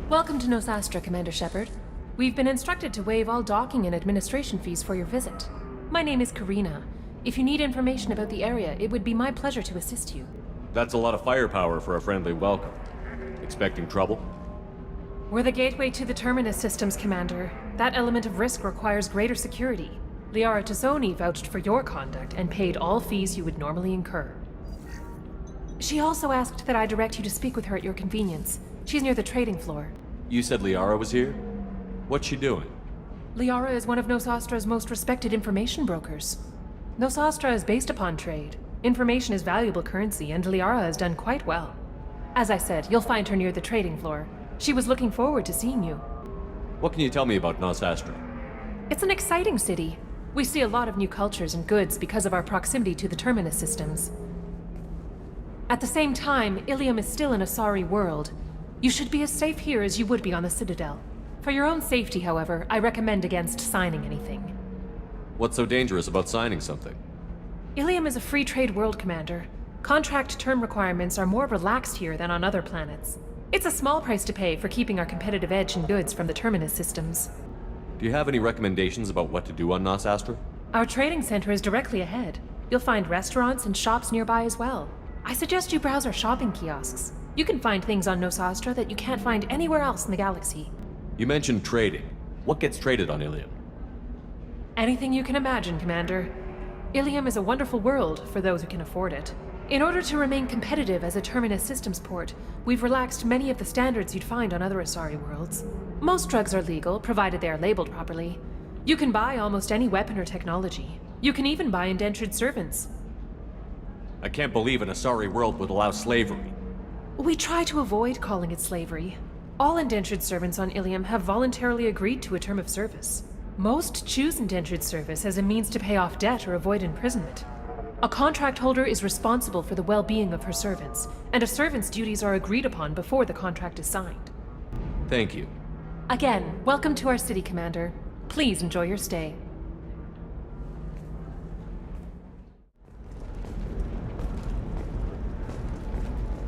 Welcome to Nosastra, Commander Shepard. We've been instructed to waive all docking and administration fees for your visit. My name is Karina. If you need information about the area, it would be my pleasure to assist you. That's a lot of firepower for a friendly welcome. Expecting trouble? We're the gateway to the Terminus systems, Commander. That element of risk requires greater security. Liara Tazzoni vouched for your conduct and paid all fees you would normally incur. She also asked that I direct you to speak with her at your convenience. She's near the trading floor. You said Liara was here? What's she doing? Liara is one of Nosastra's most respected information brokers. Nosastra is based upon trade. Information is valuable currency, and Liara has done quite well. As I said, you'll find her near the trading floor. She was looking forward to seeing you. What can you tell me about Nosastra? It's an exciting city. We see a lot of new cultures and goods because of our proximity to the Terminus systems. At the same time, Illium is still an Asari world. You should be as safe here as you would be on the Citadel. For your own safety, however, I recommend against signing anything. What's so dangerous about signing something? Illium is a free trade world, Commander. Contract term requirements are more relaxed here than on other planets. It's a small price to pay for keeping our competitive edge in goods from the Terminus systems. Do you have any recommendations about what to do on Nosastra? Our trading center is directly ahead. You'll find restaurants and shops nearby as well. I suggest you browse our shopping kiosks. You can find things on Nosastra that you can't find anywhere else in the galaxy. You mentioned trading. What gets traded on Illium? Anything you can imagine, Commander. Illium is a wonderful world for those who can afford it. In order to remain competitive as a Terminus systems port, we've relaxed many of the standards you'd find on other Asari worlds. Most drugs are legal, provided they are labeled properly. You can buy almost any weapon or technology. You can even buy indentured servants. I can't believe an Asari world would allow slavery. We try to avoid calling it slavery. All indentured servants on Illium have voluntarily agreed to a term of service. Most choose indentured service as a means to pay off debt or avoid imprisonment. A contract holder is responsible for the well-being of her servants, and a servant's duties are agreed upon before the contract is signed. Thank you. Again, welcome to our city, Commander. Please enjoy your stay.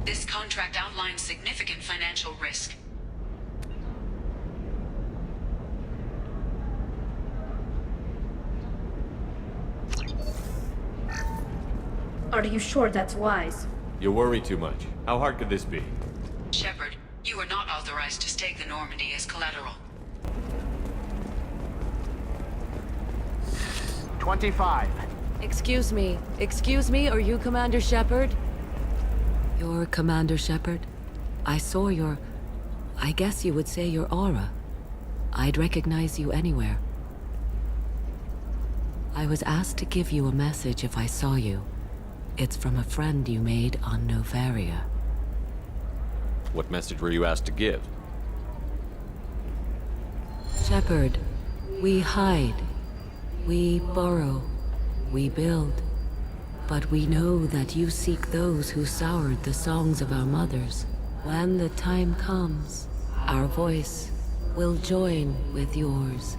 This contract outlines significant financial risk. Are you sure that's wise? You worry too much. How hard could this be? Shepard, you are not authorized to stake the Normandy as collateral. 25. Excuse me, are you Commander Shepard? You're Commander Shepard? I saw your... I guess you would say your aura. I'd recognize you anywhere. I was asked to give you a message if I saw you. It's from a friend you made on Novaria. What message were you asked to give? Shepard, we hide. We borrow. We build. But we know that you seek those who soured the songs of our mothers. When the time comes, our voice will join with yours,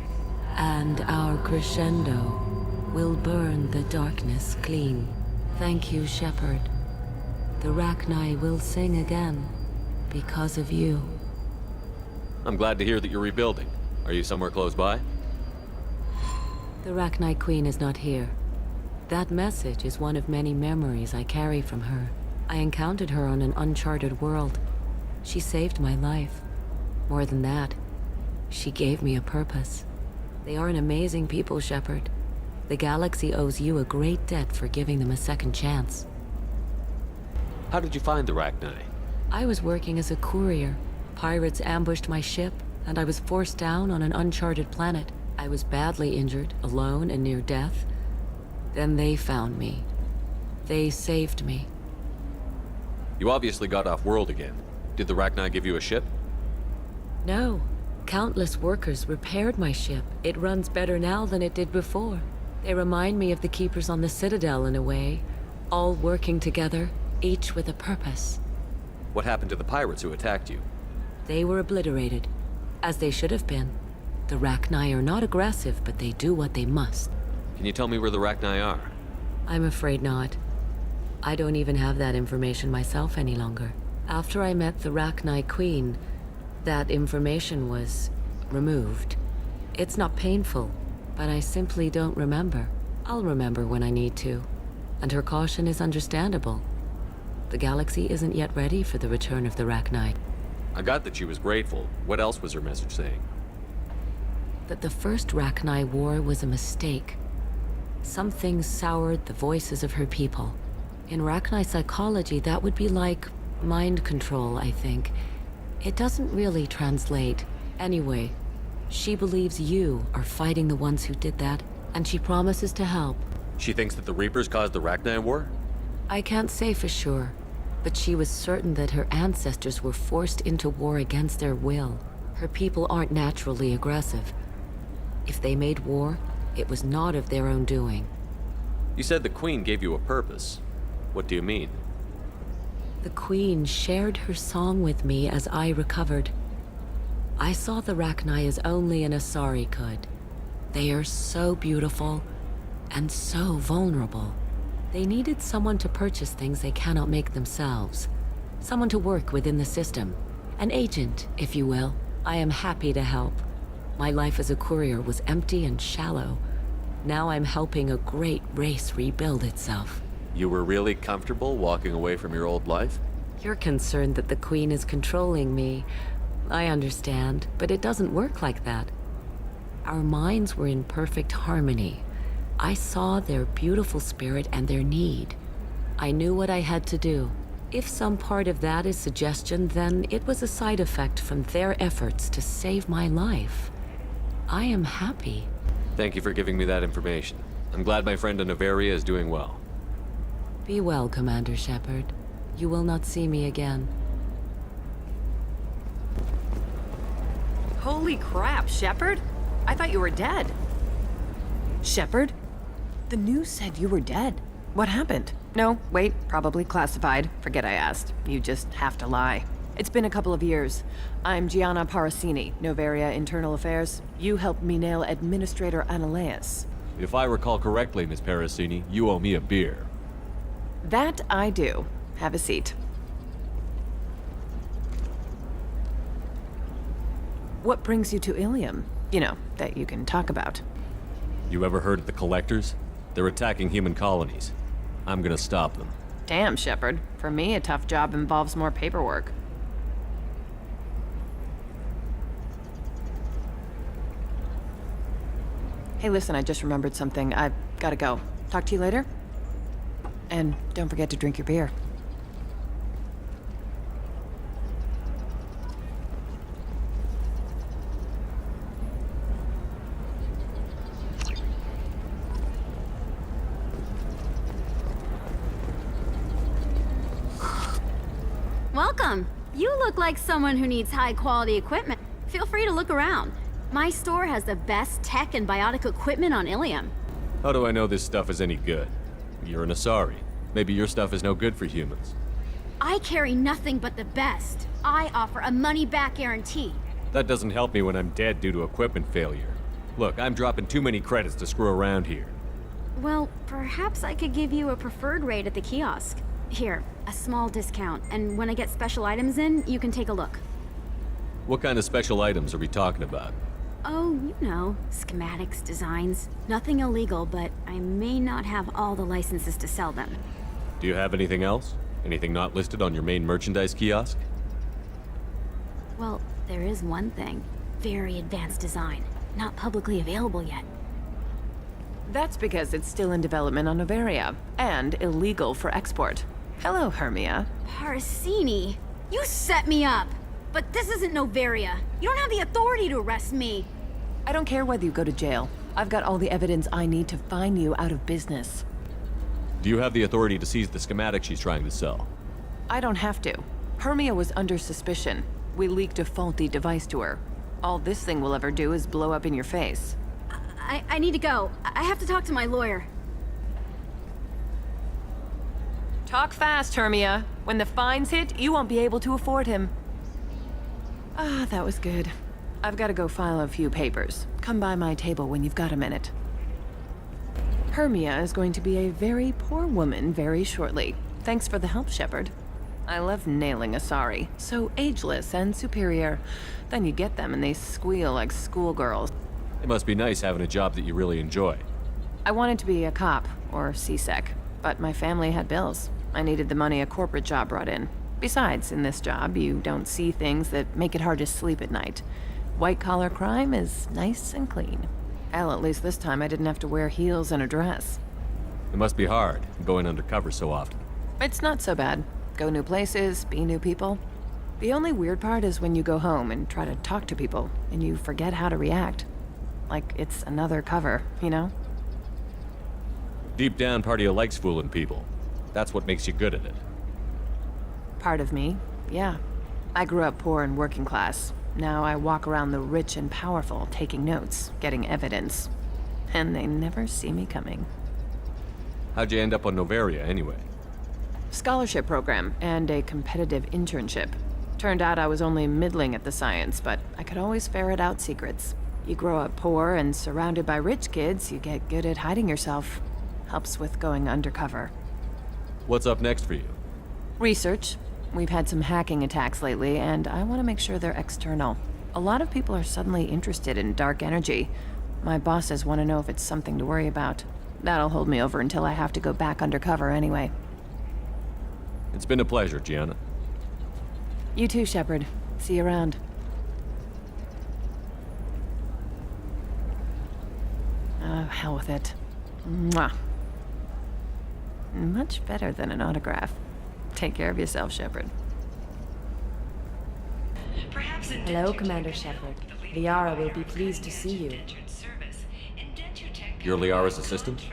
and our crescendo will burn the darkness clean. Thank you, Shepard. The Rachni will sing again because of you. I'm glad to hear that you're rebuilding. Are you somewhere close by? The Rachni Queen is not here. That message is one of many memories I carry from her. I encountered her on an uncharted world. She saved my life. More than that, she gave me a purpose. They are an amazing people, Shepard. The galaxy owes you a great debt for giving them a second chance. How did you find the Rachni? I was working as a courier. Pirates ambushed my ship, and I was forced down on an uncharted planet. I was badly injured, alone and near death. Then they found me. They saved me. You obviously got off world again. Did the Rachni give you a ship? No. Countless workers repaired my ship. It runs better now than it did before. They remind me of the Keepers on the Citadel in a way. All working together, each with a purpose. What happened to the pirates who attacked you? They were obliterated, as they should have been. The Rachni are not aggressive, but they do what they must. Can you tell me where the Rachni are? I'm afraid not. I don't even have that information myself any longer. After I met the Rachni Queen, that information was removed. It's not painful, but I simply don't remember. I'll remember when I need to. And her caution is understandable. The galaxy isn't yet ready for the return of the Rachni. I got that she was grateful. What else was her message saying? That the first Rachni war was a mistake. Something soured the voices of her people. In Rachni psychology, that would be like mind control, I think. It doesn't really translate. Anyway, she believes you are fighting the ones who did that, and she promises to help. She thinks that the Reapers caused the Rachni War? I can't say for sure, but she was certain that her ancestors were forced into war against their will. Her people aren't naturally aggressive. If they made war, it was not of their own doing. You said the Queen gave you a purpose. What do you mean? The Queen shared her song with me as I recovered. I saw the Rachni as only an Asari could. They are so beautiful and so vulnerable. They needed someone to purchase things they cannot make themselves. Someone to work within the system. An agent, if you will. I am happy to help. My life as a courier was empty and shallow. Now I'm helping a great race rebuild itself. You were really comfortable walking away from your old life? You're concerned that the Queen is controlling me. I understand, but it doesn't work like that. Our minds were in perfect harmony. I saw their beautiful spirit and their need. I knew what I had to do. If some part of that is suggestion, then it was a side effect from their efforts to save my life. I am happy. Thank you for giving me that information. I'm glad my friend in Noveria is doing well. Be well, Commander Shepard. You will not see me again. Holy crap, Shepard? I thought you were dead. Shepard? The news said you were dead. What happened? No, wait, probably classified. Forget I asked. You just have to lie. It's been a couple of years. I'm Gianna Parasini, Noveria Internal Affairs. You helped me nail Administrator Analeus. If I recall correctly, Miss Parasini, you owe me a beer. That I do. Have a seat. What brings you to Illium? You know, that you can talk about. You ever heard of the Collectors? They're attacking human colonies. I'm gonna stop them. Damn, Shepard. For me, a tough job involves more paperwork. Hey, listen, I just remembered something. I've gotta go. Talk to you later? And don't forget to drink your beer. Welcome. You look like someone who needs high-quality equipment. Feel free to look around. My store has the best tech and biotic equipment on Illium. How do I know this stuff is any good? You're an Asari. Maybe your stuff is no good for humans. I carry nothing but the best. I offer a money-back guarantee. That doesn't help me when I'm dead due to equipment failure. Look, I'm dropping too many credits to screw around here. Well, perhaps I could give you a preferred rate at the kiosk. Here, a small discount, and when I get special items in, you can take a look. What kind of special items are we talking about? Oh, you know, schematics, designs. Nothing illegal, but I may not have all the licenses to sell them. Do you have anything else? Anything not listed on your main merchandise kiosk? Well, there is one thing. Very advanced design. Not publicly available yet. That's because it's still in development on Noveria, and illegal for export. Hello, Hermia. Parasini, you set me up! But this isn't Noveria. You don't have the authority to arrest me. I don't care whether you go to jail. I've got all the evidence I need to find you out of business. Do you have the authority to seize the schematic she's trying to sell? I don't have to. Hermia was under suspicion. We leaked a faulty device to her. All this thing will ever do is blow up in your face. I need to go. I have to talk to my lawyer. Talk fast, Hermia. When the fines hit, you won't be able to afford him. Ah, that was good. I've got to go file a few papers. Come by my table when you've got a minute. Hermia is going to be a very poor woman very shortly. Thanks for the help, Shepard. I love nailing asari. So ageless and superior. Then you get them and they squeal like schoolgirls. It must be nice having a job that you really enjoy. I wanted to be a cop, or CSEC, but my family had bills. I needed the money a corporate job brought in. Besides, in this job, you don't see things that make it hard to sleep at night. White-collar crime is nice and clean. Hell, at least this time I didn't have to wear heels and a dress. It must be hard, going undercover so often. It's not so bad. Go new places, be new people. The only weird part is when you go home and try to talk to people, and you forget how to react. Like it's another cover, you know? Deep down, part of you likes fooling people. That's what makes you good at it. Part of me, yeah. I grew up poor and working class. Now I walk around the rich and powerful, taking notes, getting evidence. And they never see me coming. How'd you end up on Novaria, anyway? Scholarship program and a competitive internship. Turned out I was only middling at the science, but I could always ferret out secrets. You grow up poor and surrounded by rich kids, you get good at hiding yourself. Helps with going undercover. What's up next for you? Research. We've had some hacking attacks lately, and I want to make sure they're external. A lot of people are suddenly interested in dark energy. My bosses want to know if it's something to worry about. That'll hold me over until I have to go back undercover anyway. It's been a pleasure, Gianna. You too, Shepard. See you around. Oh, hell with it. Mwah. Much better than an autograph. Take care of yourself, Shepard. Hello, Commander Shepard. Liara will be pleased to see you. You're Liara's assistant?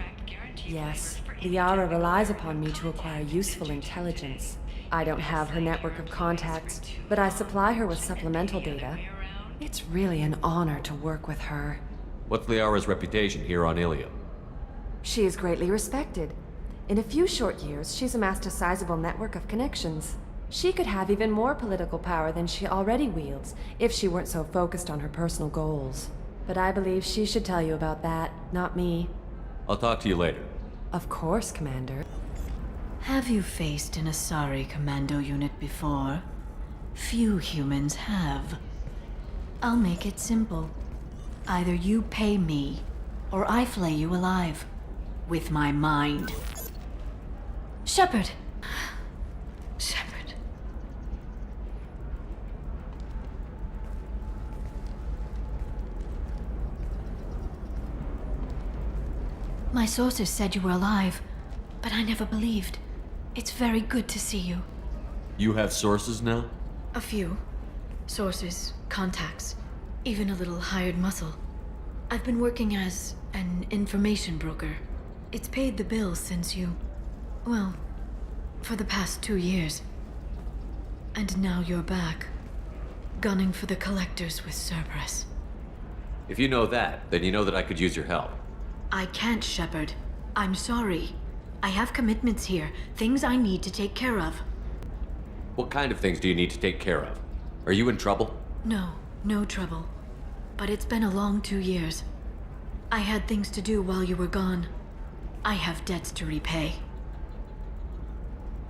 Yes. Liara relies upon me to acquire useful intelligence. I don't have her network of contacts, but I supply her with supplemental data. It's really an honor to work with her. What's Liara's reputation here on Illium? She is greatly respected. In a few short years, she's amassed a sizable network of connections. She could have even more political power than she already wields, if she weren't so focused on her personal goals. But I believe she should tell you about that, not me. I'll talk to you later. Of course, Commander. Have you faced an Asari commando unit before? Few humans have. I'll make it simple. Either you pay me, or I flay you alive. With my mind. Shepard! Shepard. My sources said you were alive, but I never believed. It's very good to see you. You have sources now? A few. Sources, contacts, even a little hired muscle. I've been working as an information broker. It's paid the bills since you... well, for the past 2 years. And now you're back, gunning for the collectors with Cerberus. If you know that, then you know that I could use your help. I can't, Shepard. I'm sorry. I have commitments here, things I need to take care of. What kind of things do you need to take care of? Are you in trouble? No, no trouble. But it's been a long 2 years. I had things to do while you were gone. I have debts to repay.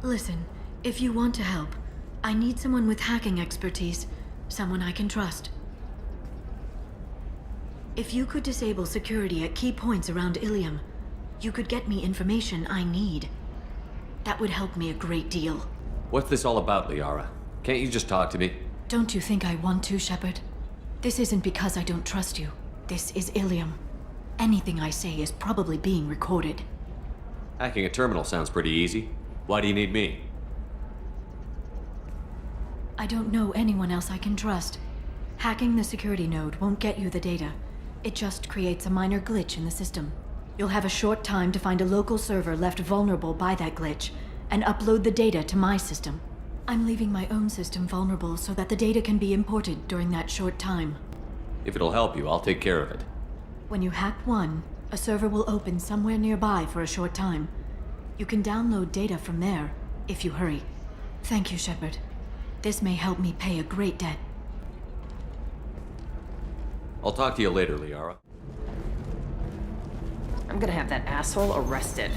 Listen, if you want to help, I need someone with hacking expertise, someone I can trust. If you could disable security at key points around Illium, you could get me information I need. That would help me a great deal. What's this all about, Liara? Can't you just talk to me? Don't you think I want to, Shepard? This isn't because I don't trust you. This is Illium. Anything I say is probably being recorded. Hacking a terminal sounds pretty easy. Why do you need me? I don't know anyone else I can trust. Hacking the security node won't get you the data. It just creates a minor glitch in the system. You'll have a short time to find a local server left vulnerable by that glitch, and upload the data to my system. I'm leaving my own system vulnerable so that the data can be imported during that short time. If it'll help you, I'll take care of it. When you hack one, a server will open somewhere nearby for a short time. You can download data from there, if you hurry. Thank you, Shepard. This may help me pay a great debt. I'll talk to you later, Liara. I'm gonna have that asshole arrested.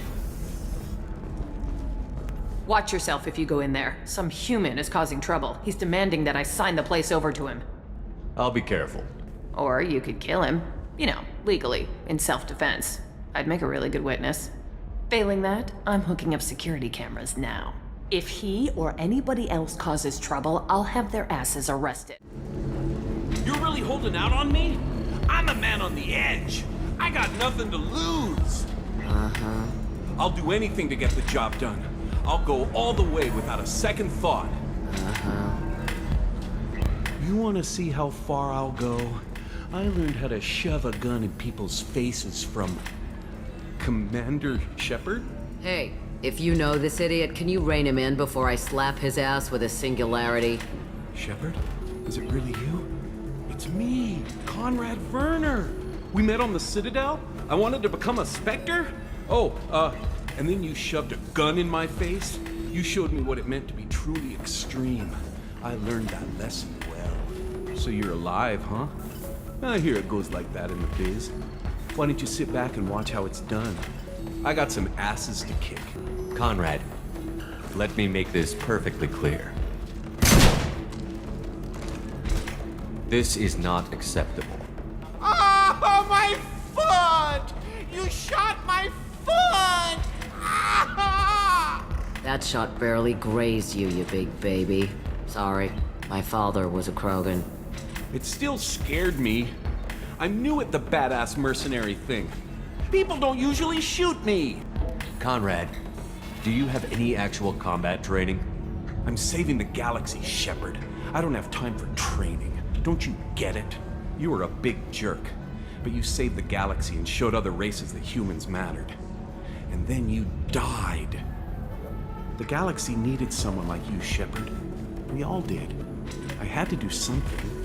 Watch yourself if you go in there. Some human is causing trouble. He's demanding that I sign the place over to him. I'll be careful. Or you could kill him. You know, legally, in self-defense. I'd make a really good witness. Failing that, I'm hooking up security cameras now. If he or anybody else causes trouble, I'll have their asses arrested. You're really holding out on me? I'm a man on the edge. I got nothing to lose. Uh-huh. I'll do anything to get the job done. I'll go all the way without a second thought. Uh-huh. You want to see how far I'll go? I learned how to shove a gun in people's faces from Commander Shepard? Hey, if you know this idiot, can you rein him in before I slap his ass with a singularity? Shepard? Is it really you? It's me, Conrad Verner. We met on the Citadel. I wanted to become a Spectre. And then you shoved a gun in my face. You showed me what it meant to be truly extreme. I learned that lesson well. So you're alive, huh? I hear it goes like that in the biz. Why don't you sit back and watch how it's done? I got some asses to kick. Conrad, let me make this perfectly clear. This is not acceptable. Oh, my foot! You shot my foot! That shot barely grazed you, you big baby. Sorry, my father was a Krogan. It still scared me. I'm new at the badass mercenary thing. People don't usually shoot me. Conrad, do you have any actual combat training? I'm saving the galaxy, Shepard. I don't have time for training. Don't you get it? You were a big jerk, but you saved the galaxy and showed other races that humans mattered. And then you died. The galaxy needed someone like you, Shepard. We all did. I had to do something.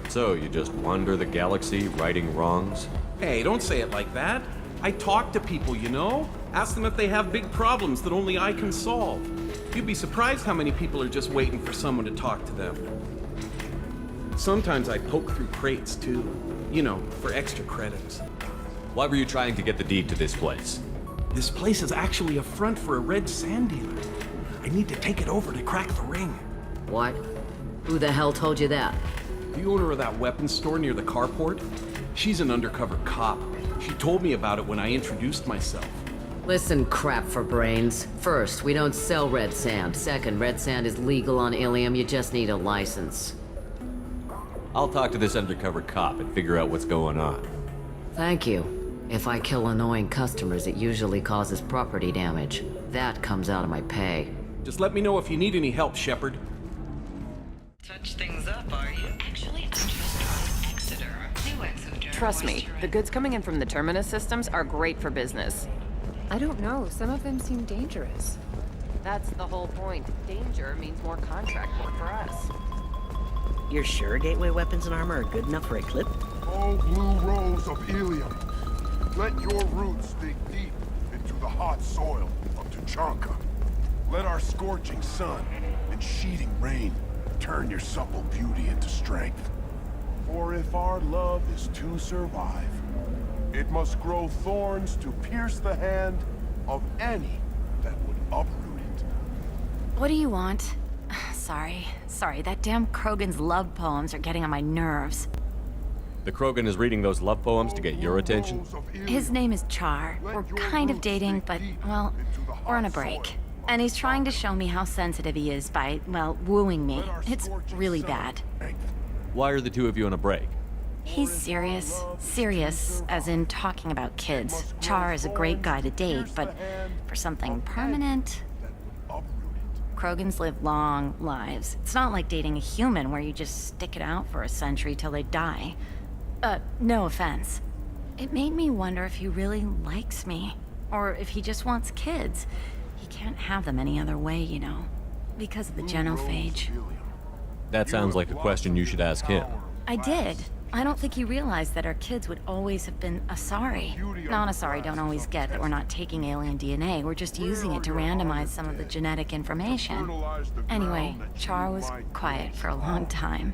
So, you just wander the galaxy, righting wrongs? Hey, don't say it like that. I talk to people, you know? Ask them if they have big problems that only I can solve. You'd be surprised how many people are just waiting for someone to talk to them. Sometimes I poke through crates, too. You know, for extra credits. Why were you trying to get the deed to this place? This place is actually a front for a red sand dealer. I need to take it over to crack the ring. What? Who the hell told you that? The owner of that weapons store near the carport? She's an undercover cop. She told me about it when I introduced myself. Listen, crap for brains. First, we don't sell red sand. Second, red sand is legal on Illium. You just need a license. I'll talk to this undercover cop and figure out what's going on. Thank you. If I kill annoying customers, it usually causes property damage. That comes out of my pay. Just let me know if you need any help, Shepard. Touch things up, are you? Actually, I'm just on Exeter. New Exeter. Trust me, the goods coming in from the Terminus systems are great for business. I don't know. Some of them seem dangerous. That's the whole point. Danger means more contract work for us. You're sure gateway weapons and armor are good enough for a clip? Oh, blue rose of illium. Let your roots dig deep into the hot soil of Tuchanka. Let our scorching sun and sheeting rain turn your supple beauty into strength. For if our love is to survive, it must grow thorns to pierce the hand of any that would uproot it. What do you want? Sorry, that damn Krogan's love poems are getting on my nerves. The Krogan is reading those love poems to get your attention? His name is Char. We're kind of dating, but, well, we're on a break. And he's trying to show me how sensitive he is by, well, wooing me. It's really bad. Why are the two of you on a break? He's serious. Serious, as in talking about kids. Char is a great guy to date, but for something permanent... Krogans live long lives. It's not like dating a human where you just stick it out for a century till they die. No offense. It made me wonder if he really likes me. Or if he just wants kids. He can't have them any other way, you know. Because of the genophage. That sounds like a question you should ask him. I did. I don't think he realized that our kids would always have been asari. Non-asari don't always get that we're not taking alien DNA, we're just using it to randomize some of the genetic information. Anyway, Char was quiet for a long time.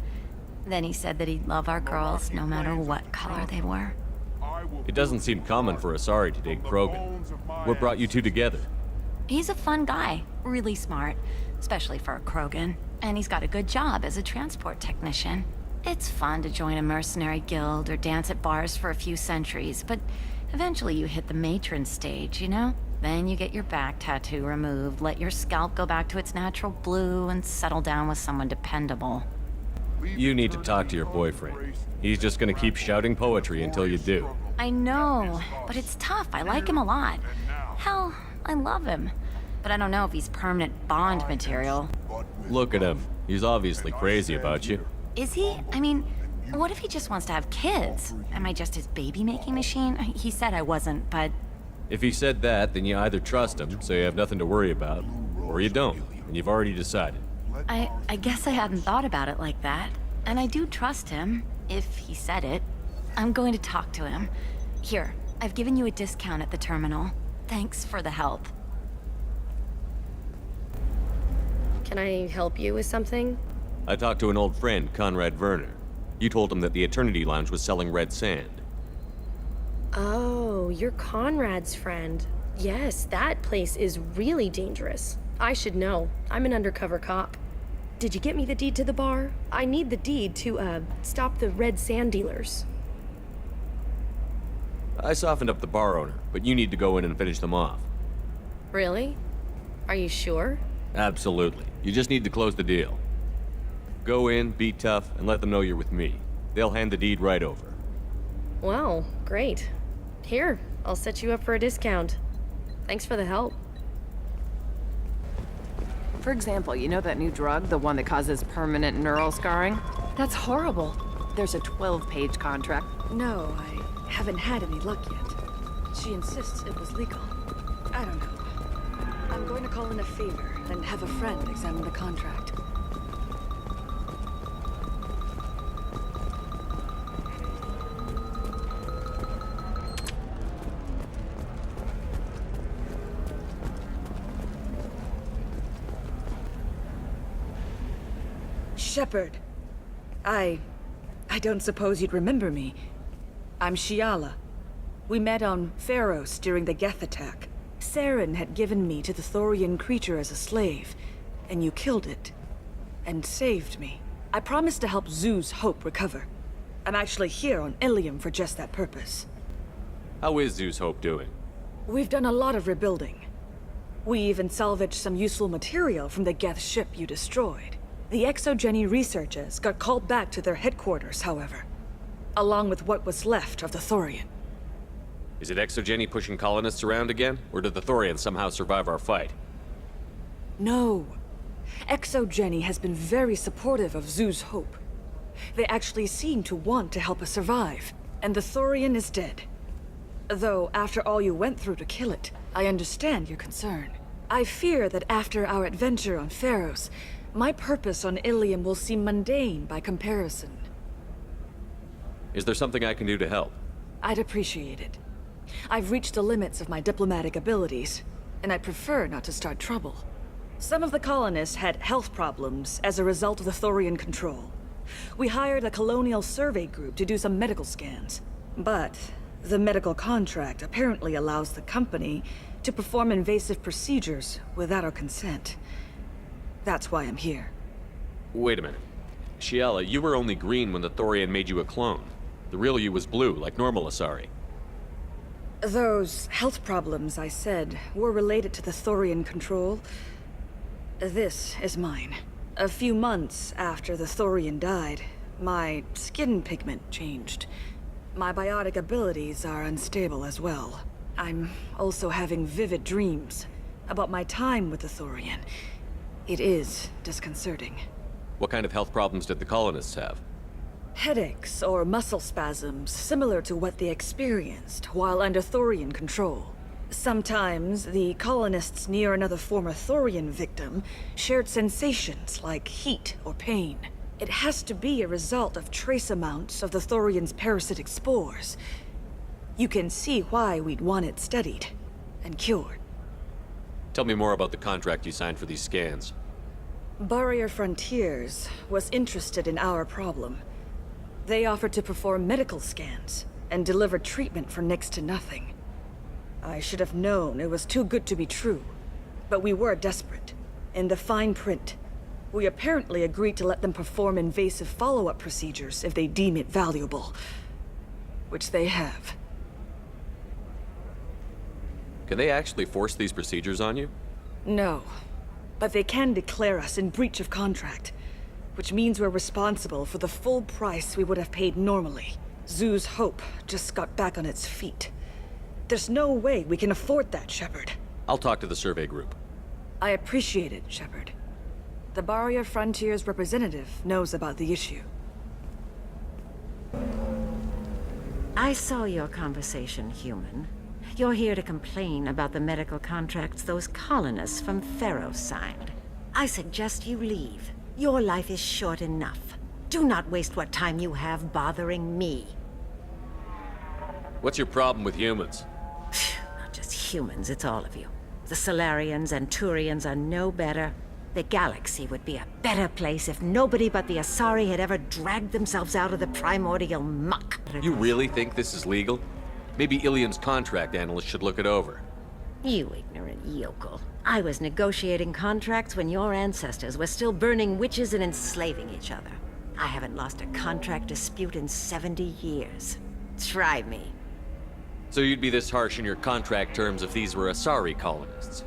Then he said that he'd love our girls no matter what color they were. It doesn't seem common for Asari to date Krogan. What brought you two together? He's a fun guy, really smart, especially for a Krogan. And he's got a good job as a transport technician. It's fun to join a mercenary guild or dance at bars for a few centuries, but eventually you hit the matron stage, you know? Then you get your back tattoo removed, let your scalp go back to its natural blue, and settle down with someone dependable. You need to talk to your boyfriend. He's just gonna keep shouting poetry until you do. I know, but it's tough. I like him a lot. Hell, I love him. But I don't know if he's permanent Bond material. Look at him. He's obviously crazy about you. Is he? I mean, what if he just wants to have kids? Am I just his baby-making machine? He said I wasn't, but... If he said that, then you either trust him, so you have nothing to worry about, or you don't, and you've already decided. I guess I hadn't thought about it like that. And I do trust him, if he said it. I'm going to talk to him. Here, I've given you a discount at the terminal. Thanks for the help. Can I help you with something? I talked to an old friend, Conrad Verner. You told him that the Eternity Lounge was selling red sand. Oh, you're Conrad's friend. Yes, that place is really dangerous. I should know. I'm an undercover cop. Did you get me the deed to the bar? I need the deed to, stop the red sand dealers. I softened up the bar owner, but you need to go in and finish them off. Really? Are you sure? Absolutely. You just need to close the deal. Go in, be tough, and let them know you're with me. They'll hand the deed right over. Wow, great. Here, I'll set you up for a discount. Thanks for the help. For example, you know that new drug, the one that causes permanent neural scarring? That's horrible. There's a 12-page contract. No, I haven't had any luck yet. She insists it was legal. I don't know. I'm going to call in a favor and have a friend examine the contract. Shepard. I don't suppose you'd remember me. I'm Shiala. We met on Pharos during the Geth attack. Saren had given me to the Thorian creature as a slave, and you killed it. And saved me. I promised to help Zoo's Hope recover. I'm actually here on Illium for just that purpose. How is Zoo's Hope doing? We've done a lot of rebuilding. We even salvaged some useful material from the Geth ship you destroyed. The Exogeny researchers got called back to their headquarters, however, along with what was left of the Thorian. Is it Exogeny pushing colonists around again, or did the Thorians somehow survive our fight? No. Exogeny has been very supportive of Zoo's Hope. They actually seem to want to help us survive, and the Thorian is dead. Though, after all you went through to kill it, I understand your concern. I fear that after our adventure on Pharos, my purpose on Illium will seem mundane by comparison. Is there something I can do to help? I'd appreciate it. I've reached the limits of my diplomatic abilities, and I prefer not to start trouble. Some of the colonists had health problems as a result of the Thorian control. We hired a colonial survey group to do some medical scans. But the medical contract apparently allows the company to perform invasive procedures without our consent. That's why I'm here. Wait a minute. Shiala, you were only green when the Thorian made you a clone. The real you was blue, like normal Asari. Those health problems I said were related to the Thorian control. This is mine. A few months after the Thorian died, my skin pigment changed. My biotic abilities are unstable as well. I'm also having vivid dreams about my time with the Thorian. It is disconcerting. What kind of health problems did the colonists have? Headaches or muscle spasms similar to what they experienced while under Thorian control. Sometimes the colonists near another former Thorian victim shared sensations like heat or pain. It has to be a result of trace amounts of the Thorian's parasitic spores. You can see why we'd want it studied and cured. Tell me more about the contract you signed for these scans. Barrier Frontiers was interested in our problem. They offered to perform medical scans, and delivered treatment for next to nothing. I should have known it was too good to be true, but we were desperate. In the fine print, we apparently agreed to let them perform invasive follow-up procedures if they deem it valuable, which they have. Can they actually force these procedures on you? No, but they can declare us in breach of contract, which means we're responsible for the full price we would have paid normally. Zoo's Hope just got back on its feet. There's no way we can afford that, Shepard. I'll talk to the survey group. I appreciate it, Shepard. The Barrier Frontier's representative knows about the issue. I saw your conversation, human. You're here to complain about the medical contracts those colonists from Pharaoh signed. I suggest you leave. Your life is short enough. Do not waste what time you have bothering me. What's your problem with humans? Not just humans, it's all of you. The Solarians and Turians are no better. The galaxy would be a better place if nobody but the Asari had ever dragged themselves out of the primordial muck. You really think this is legal? Maybe Illium's contract analyst should look it over. You ignorant yokel. I was negotiating contracts when your ancestors were still burning witches and enslaving each other. I haven't lost a contract dispute in 70 years. Try me. So you'd be this harsh in your contract terms if these were Asari colonists?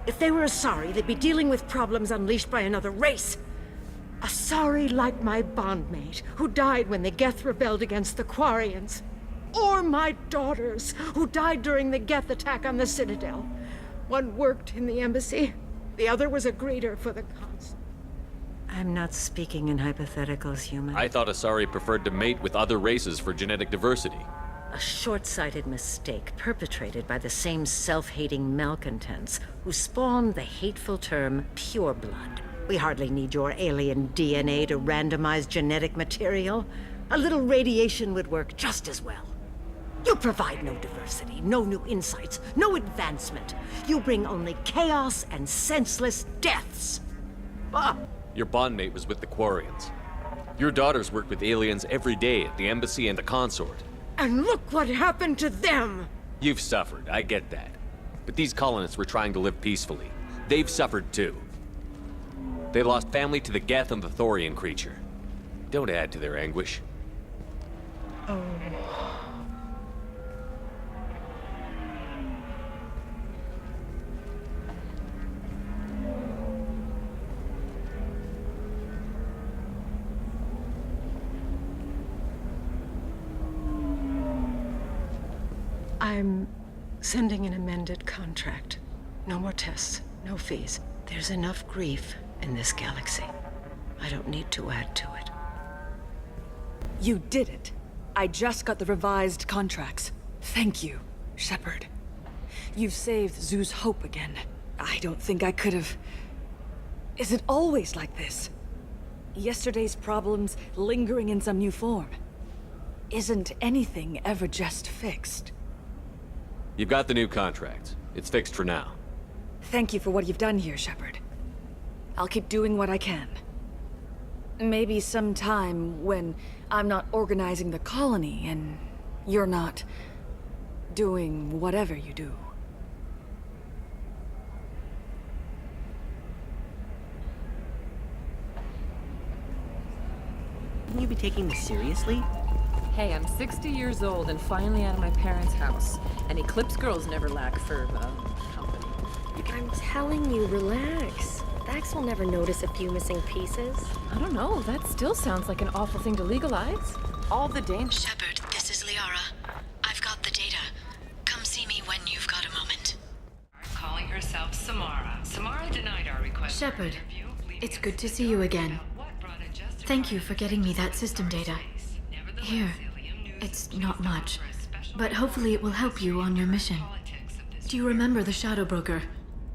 If they were Asari, they'd be dealing with problems unleashed by another race. Asari like my bondmate, who died when the Geth rebelled against the Quarians. Or my daughters, who died during the Geth attack on the Citadel. One worked in the embassy, the other was a greeter for the consul. I'm not speaking in hypotheticals, human. I thought Asari preferred to mate with other races for genetic diversity. A short-sighted mistake perpetrated by the same self-hating malcontents who spawned the hateful term pureblood. We hardly need your alien DNA to randomize genetic material. A little radiation would work just as well. You provide no diversity, no new insights, no advancement. You bring only chaos and senseless deaths. Ah! Your bondmate was with the Quarians. Your daughters worked with aliens every day at the embassy and the consort. And look what happened to them! You've suffered, I get that. But these colonists were trying to live peacefully. They've suffered too. They lost family to the Geth and the Thorian creature. Don't add to their anguish. Oh. I'm sending an amended contract. No more tests, no fees. There's enough grief in this galaxy. I don't need to add to it. You did it. I just got the revised contracts. Thank you, Shepard. You've saved Zoo's hope again. I don't think I could have... Is it always like this? Yesterday's problems lingering in some new form. Isn't anything ever just fixed? You've got the new contract. It's fixed for now. Thank you for what you've done here, Shepard. I'll keep doing what I can. Maybe sometime when I'm not organizing the colony and you're not doing whatever you do. Can you be taking this seriously? Hey, I'm 60 years old and finally out of my parents' house. And Eclipse girls never lack for, company. I'm telling you, relax. Vax will never notice a few missing pieces. I don't know, that still sounds like an awful thing to legalize. All the danger. Shepard, this is Liara. I've got the data. Come see me when you've got a moment. Calling herself Samara. Samara denied our request. Shepard, it's good to see you again. Thank you for getting me that system data. Here, it's not much, but hopefully it will help you on your mission. Do you remember the Shadow Broker?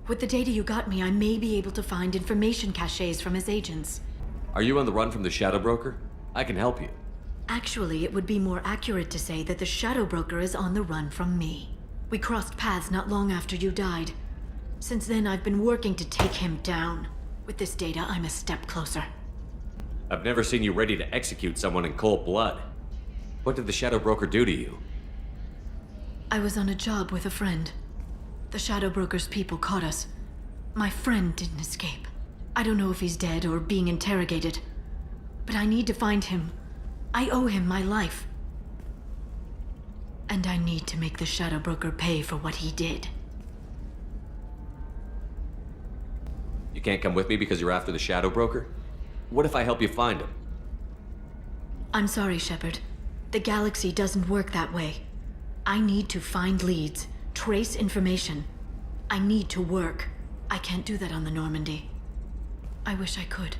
With the data you got me, I may be able to find information caches from his agents. Are you on the run from the Shadow Broker? I can help you. Actually, it would be more accurate to say that the Shadow Broker is on the run from me. We crossed paths not long after you died. Since then, I've been working to take him down. With this data, I'm a step closer. I've never seen you ready to execute someone in cold blood. What did the Shadow Broker do to you? I was on a job with a friend. The Shadow Broker's people caught us. My friend didn't escape. I don't know if he's dead or being interrogated. But I need to find him. I owe him my life. And I need to make the Shadow Broker pay for what he did. You can't come with me because you're after the Shadow Broker? What if I help you find him? I'm sorry, Shepard. The galaxy doesn't work that way. I need to find leads, trace information. I need to work. I can't do that on the Normandy. I wish I could.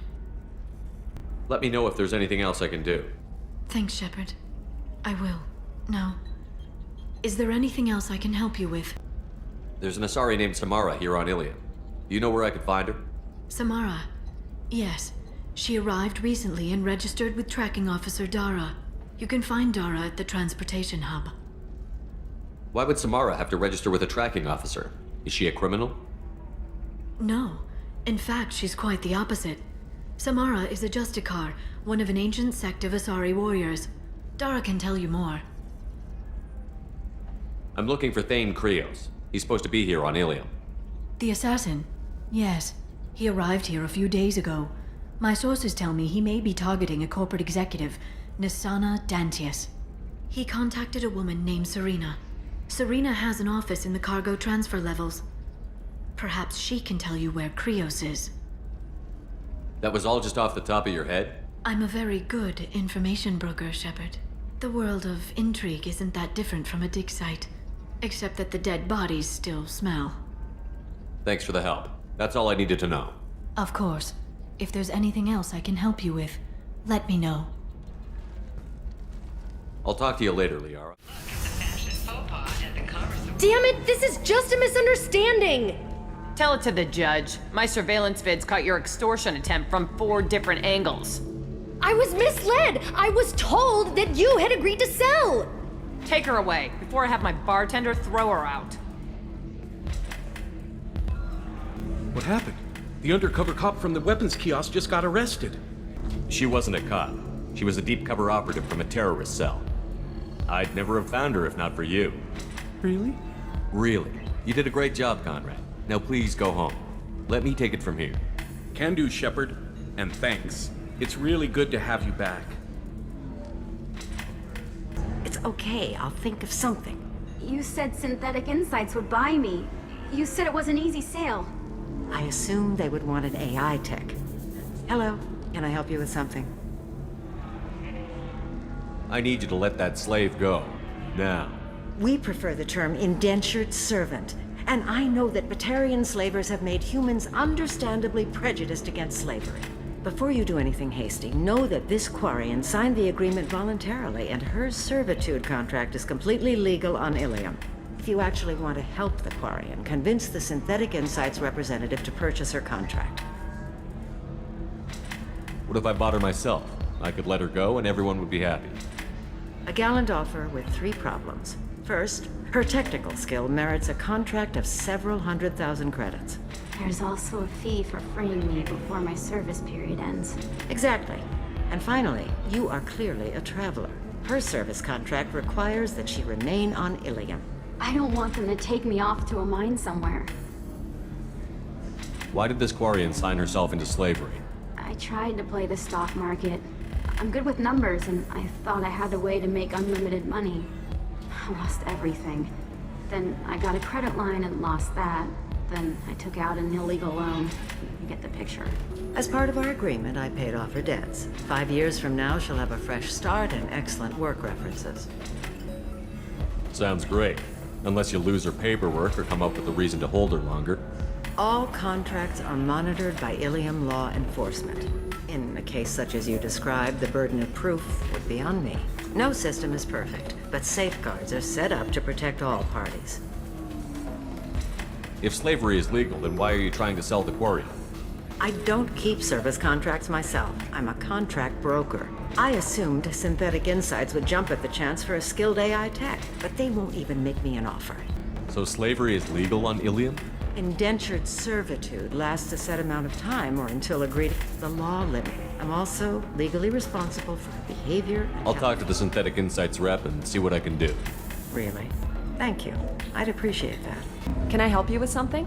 Let me know if there's anything else I can do. Thanks, Shepard. I will. Now, is there anything else I can help you with? There's an Asari named Samara here on Illium. Do you know where I could find her? Samara? Yes. She arrived recently and registered with Tracking Officer Dara. You can find Dara at the transportation hub. Why would Samara have to register with a tracking officer? Is she a criminal? No. In fact, she's quite the opposite. Samara is a Justicar, one of an ancient sect of Asari warriors. Dara can tell you more. I'm looking for Thane Krios. He's supposed to be here on Illium. The assassin? Yes. He arrived here a few days ago. My sources tell me he may be targeting a corporate executive, Nisana Dantius. He contacted a woman named Serena. Serena has an office in the cargo transfer levels. Perhaps she can tell you where Krios is. That was all just off the top of your head? I'm a very good information broker, Shepard. The world of intrigue isn't that different from a dig site, except that the dead bodies still smell. Thanks for the help. That's all I needed to know. Of course. If there's anything else I can help you with, let me know. I'll talk to you later, Liara. Damn it, this is just a misunderstanding! Tell it to the judge. My surveillance vids caught your extortion attempt from 4 different angles. I was misled! I was told that you had agreed to sell! Take her away, before I have my bartender throw her out. What happened? The undercover cop from the weapons kiosk just got arrested. She wasn't a cop. She was a deep cover operative from a terrorist cell. I'd never have found her if not for you. Really? Really. You did a great job, Conrad. Now please go home. Let me take it from here. Can do, Shepard. And thanks. It's really good to have you back. It's okay. I'll think of something. You said Synthetic Insights would buy me. You said it was an easy sale. I assumed they would want an AI tech. Hello. Can I help you with something? I need you to let that slave go. Now. We prefer the term indentured servant. And I know that Batarian slavers have made humans understandably prejudiced against slavery. Before you do anything hasty, know that this Quarian signed the agreement voluntarily, and her servitude contract is completely legal on Illium. If you actually want to help the Quarian, convince the Synthetic Insights representative to purchase her contract. What if I bought her myself? I could let her go and everyone would be happy. A gallant offer with 3 problems. First, her technical skill merits a contract of several 100,000 credits. There's also a fee for freeing me before my service period ends. Exactly. And finally, you are clearly a traveler. Her service contract requires that she remain on Illium. I don't want them to take me off to a mine somewhere. Why did this Quarian sign herself into slavery? I tried to play the stock market. I'm good with numbers, and I thought I had a way to make unlimited money. I lost everything. Then I got a credit line and lost that. Then I took out an illegal loan. You get the picture. As part of our agreement, I paid off her debts. 5 years from now, she'll have a fresh start and excellent work references. Sounds great. Unless you lose her paperwork or come up with a reason to hold her longer. All contracts are monitored by Illium law enforcement. In a case such as you described, the burden of proof would be on me. No system is perfect, but safeguards are set up to protect all parties. If slavery is legal, then why are you trying to sell the Quarian? I don't keep service contracts myself. I'm a contract broker. I assumed Synthetic Insights would jump at the chance for a skilled AI tech, but they won't even make me an offer. So slavery is legal on Illium? Indentured servitude lasts a set amount of time or until agreed the law limit. I'm also legally responsible for her behavior and I'll talk to the Synthetic Insights rep and see what I can do. Really? Thank you. I'd appreciate that. Can I help you with something?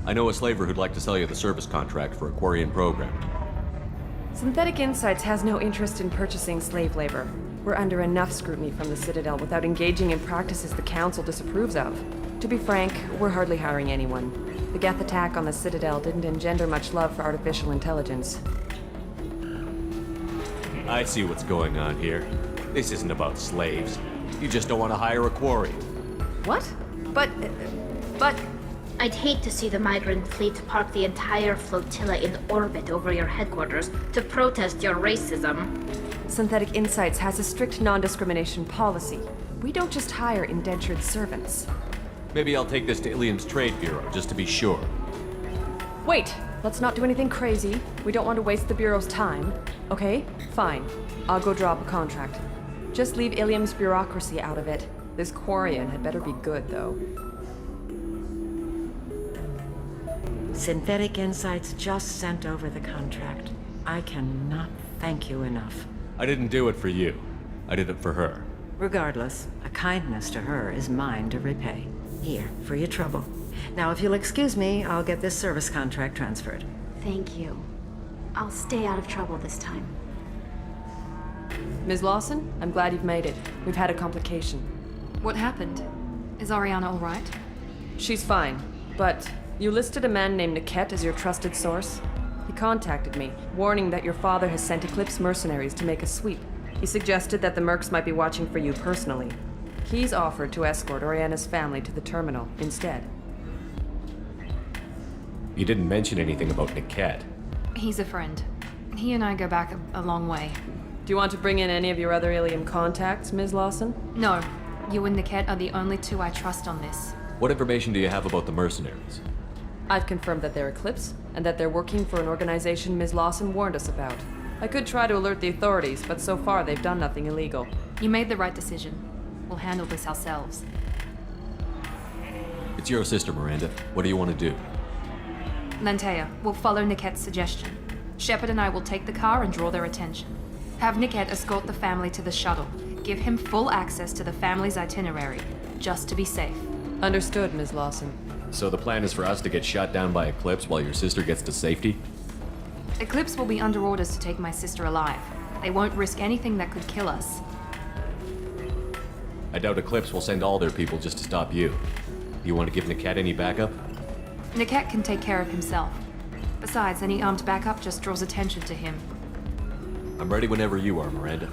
I know a slaver who'd like to sell you the service contract for a Quarian program. Synthetic Insights has no interest in purchasing slave labor. We're under enough scrutiny from the Citadel without engaging in practices the Council disapproves of. To be frank, we're hardly hiring anyone. The Geth attack on the Citadel didn't engender much love for artificial intelligence. I see what's going on here. This isn't about slaves. You just don't want to hire a Quarian. What? But... I'd hate to see the migrant fleet park the entire flotilla in orbit over your headquarters to protest your racism. Synthetic Insights has a strict non-discrimination policy. We don't just hire indentured servants. Maybe I'll take this to Illium's Trade Bureau, just to be sure. Wait! Let's not do anything crazy. We don't want to waste the Bureau's time. Okay? Fine. I'll go draw up a contract. Just leave Illium's bureaucracy out of it. This Quarian had better be good, though. Synthetic Insights just sent over the contract. I cannot thank you enough. I didn't do it for you. I did it for her. Regardless, a kindness to her is mine to repay. Here, for your trouble. Now, if you'll excuse me, I'll get this service contract transferred. Thank you. I'll stay out of trouble this time. Ms. Lawson, I'm glad you've made it. We've had a complication. What happened? Is Ariana all right? She's fine, but you listed a man named Hackett as your trusted source. He contacted me, warning that your father has sent Eclipse mercenaries to make a sweep. He suggested that the mercs might be watching for you personally. He's offered to escort Oriana's family to the terminal instead. You didn't mention anything about Hackett. He's a friend. He and I go back a long way. Do you want to bring in any of your other Illium contacts, Ms. Lawson? No. You and Hackett are the only two I trust on this. What information do you have about the mercenaries? I've confirmed that they're Eclipse, and that they're working for an organization Ms. Lawson warned us about. I could try to alert the authorities, but so far they've done nothing illegal. You made the right decision. We'll handle this ourselves. It's your sister, Miranda. What do you want to do? Lantea, we'll follow Hackett's suggestion. Shepard and I will take the car and draw their attention. Have Hackett escort the family to the shuttle. Give him full access to the family's itinerary, just to be safe. Understood, Ms. Lawson. So the plan is for us to get shot down by Eclipse while your sister gets to safety? Eclipse will be under orders to take my sister alive. They won't risk anything that could kill us. I doubt Eclipse will send all their people just to stop you. You want to give Hackett any backup? Hackett can take care of himself. Besides, any armed backup just draws attention to him. I'm ready whenever you are, Miranda.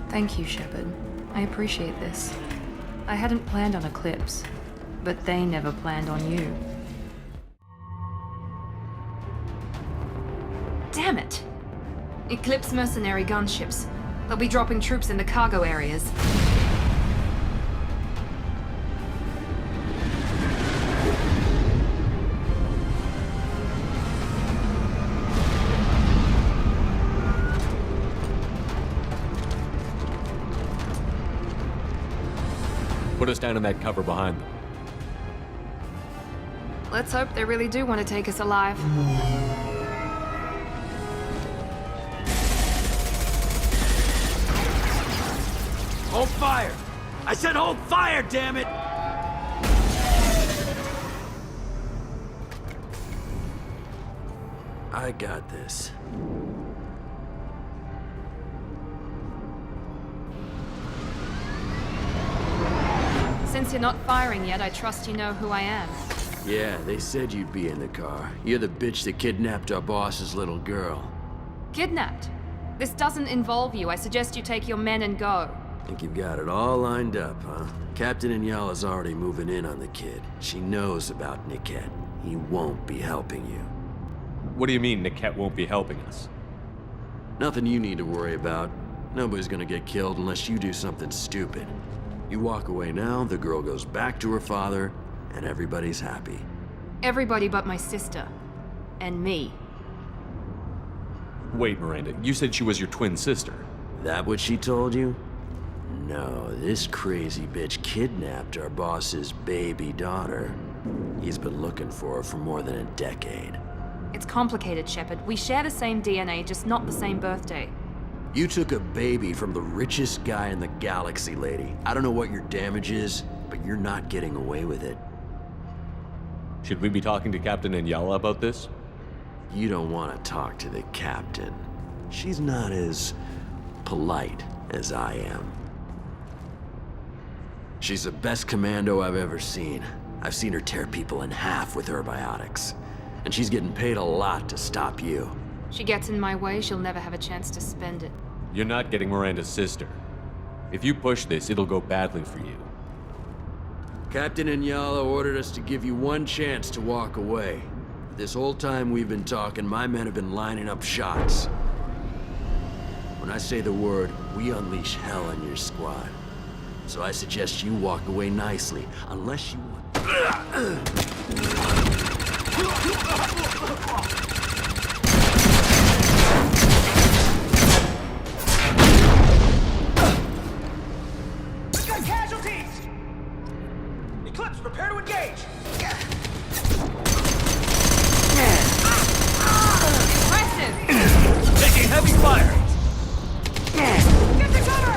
Thank you, Shepard. I appreciate this. I hadn't planned on Eclipse, but they never planned on you. Damn it! Eclipse mercenary gunships. They'll be dropping troops in the cargo areas. Put us down in that cover behind them. Let's hope they really do want to take us alive. Hold fire! I said hold fire, damn it! I got this. Since you're not firing yet, I trust you know who I am. Yeah, they said you'd be in the car. You're the bitch that kidnapped our boss's little girl. Kidnapped? This doesn't involve you. I suggest you take your men and go. Think you've got it all lined up, huh? Captain Inyala's already moving in on the kid. She knows about Hackett. He won't be helping you. What do you mean Hackett won't be helping us? Nothing you need to worry about. Nobody's gonna get killed unless you do something stupid. You walk away now, the girl goes back to her father, and everybody's happy. Everybody but my sister. And me. Wait, Miranda, you said she was your twin sister. That what she told you? No, this crazy bitch kidnapped our boss's baby daughter. He's been looking for her for more than a decade. It's complicated, Shepard. We share the same DNA, just not the same birthday. You took a baby from the richest guy in the galaxy, lady. I don't know what your damage is, but you're not getting away with it. Should we be talking to Captain Gianna about this? You don't want to talk to the captain. She's not as polite as I am. She's the best commando I've ever seen. I've seen her tear people in half with her biotics. And she's getting paid a lot to stop you. She gets in my way, she'll never have a chance to spend it. You're not getting Miranda's sister. If you push this, it'll go badly for you. Captain Gianna ordered us to give you one chance to walk away. This whole time we've been talking, my men have been lining up shots. When I say the word, we unleash hell on your squad. So I suggest you walk away nicely, unless you want... We've got casualties! Eclipse, prepare to engage! Impressive! Taking heavy fire! Get the cover!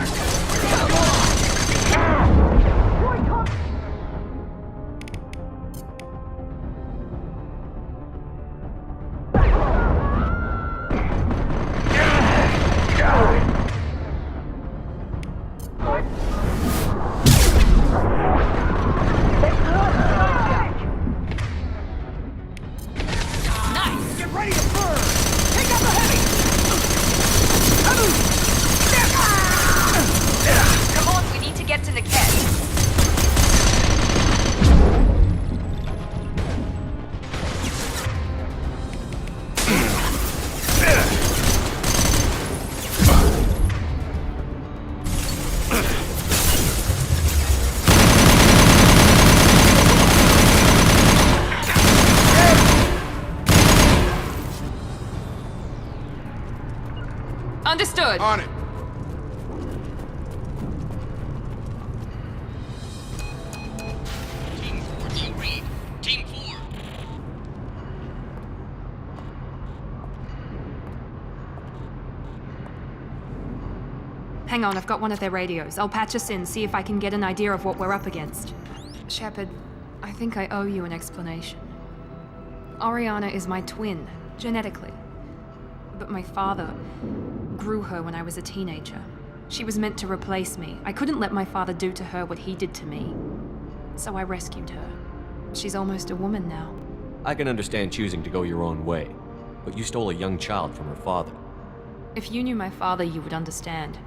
Nice! Get ready to burn! Take out the heavy! Come on, we need to get to Hackett. Understood. On it. Team 4, do you read? Team 4. Hang on, I've got one of their radios. I'll patch us in, see if I can get an idea of what we're up against. Shepard, I think I owe you an explanation. Oriana is my twin, genetically. But my father grew her when I was a teenager. She was meant to replace me. I couldn't let my father do to her what he did to me. So I rescued her. She's almost a woman now. I can understand choosing to go your own way, but you stole a young child from her father. If you knew my father, you would understand.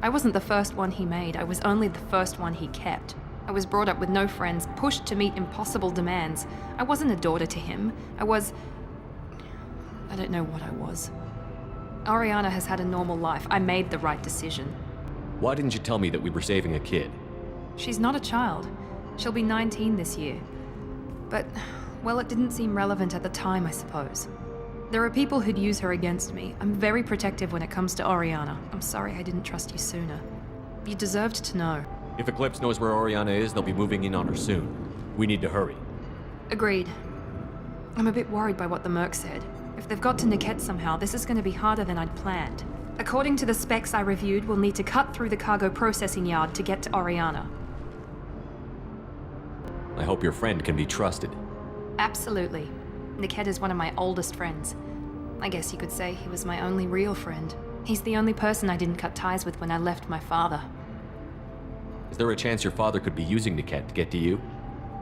I wasn't the first one he made. I was only the first one he kept. I was brought up with no friends, pushed to meet impossible demands. I wasn't a daughter to him. I don't know what I was. Oriana has had a normal life. I made the right decision. Why didn't you tell me that we were saving a kid? She's not a child. She'll be 19 this year. But, well, it didn't seem relevant at the time, I suppose. There are people who'd use her against me. I'm very protective when it comes to Oriana. I'm sorry I didn't trust you sooner. You deserved to know. If Eclipse knows where Oriana is, they'll be moving in on her soon. We need to hurry. Agreed. I'm a bit worried by what the Merc said. If they've got to Hackett somehow, this is going to be harder than I'd planned. According to the specs I reviewed, we'll need to cut through the cargo processing yard to get to Oriana. I hope your friend can be trusted. Absolutely. Hackett is one of my oldest friends. I guess you could say he was my only real friend. He's the only person I didn't cut ties with when I left my father. Is there a chance your father could be using Hackett to get to you?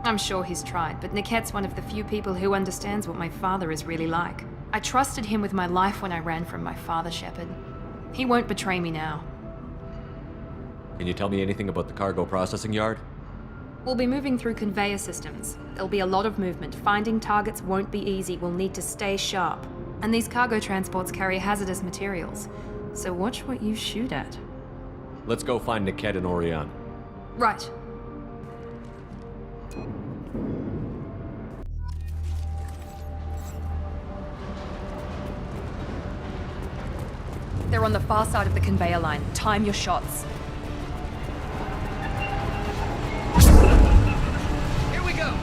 I'm sure he's tried, but Hackett's one of the few people who understands what my father is really like. I trusted him with my life when I ran from my father, Shepard. He won't betray me now. Can you tell me anything about the cargo processing yard? We'll be moving through conveyor systems. There'll be a lot of movement. Finding targets won't be easy. We'll need to stay sharp. And these cargo transports carry hazardous materials. So watch what you shoot at. Let's go find Hackett and Oriana. Right. They're on the far side of the conveyor line. Time your shots. Here we go!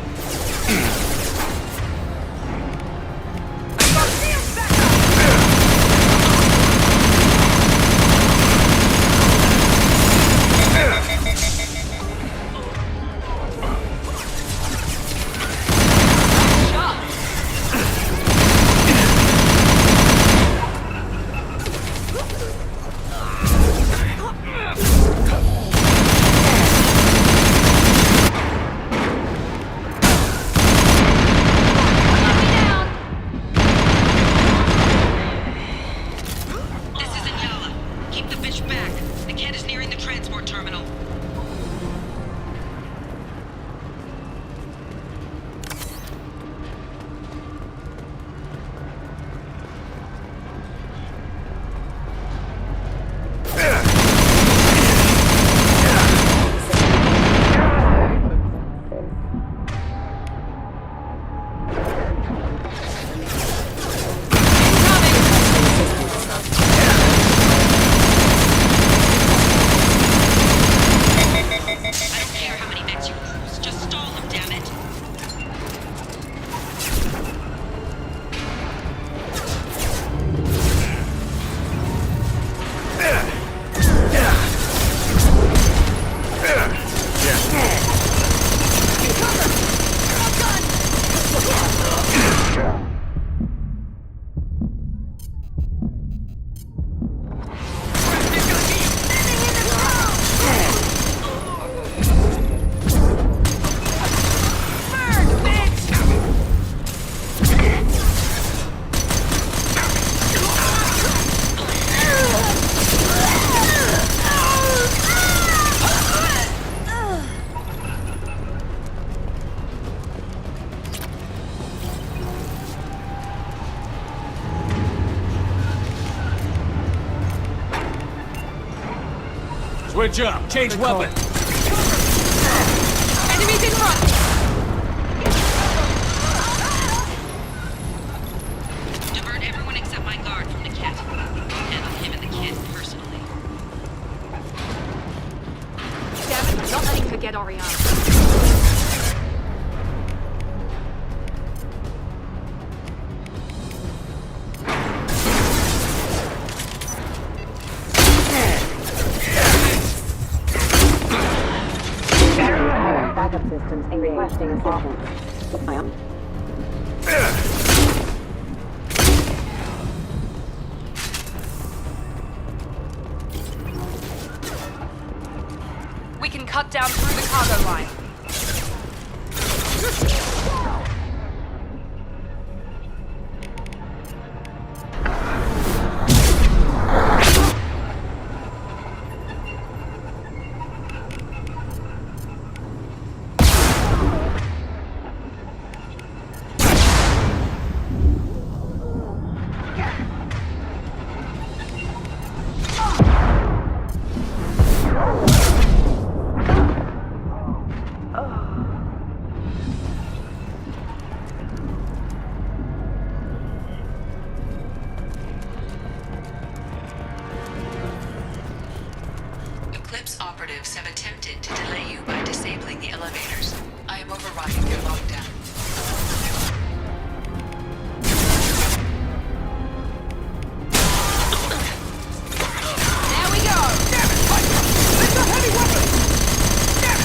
Switch up. Change weapon. Enemies in front! Divert everyone except my guard from the cat. Handle him and the kid personally. Damn it, not letting her get Oriana. Backup systems requesting assistance. We can cut down through the cargo line. Eclipse operatives have attempted to delay you by disabling the elevators. I am overriding their lockdown. There we go! Damn it! It's a heavy weapon! Damn it!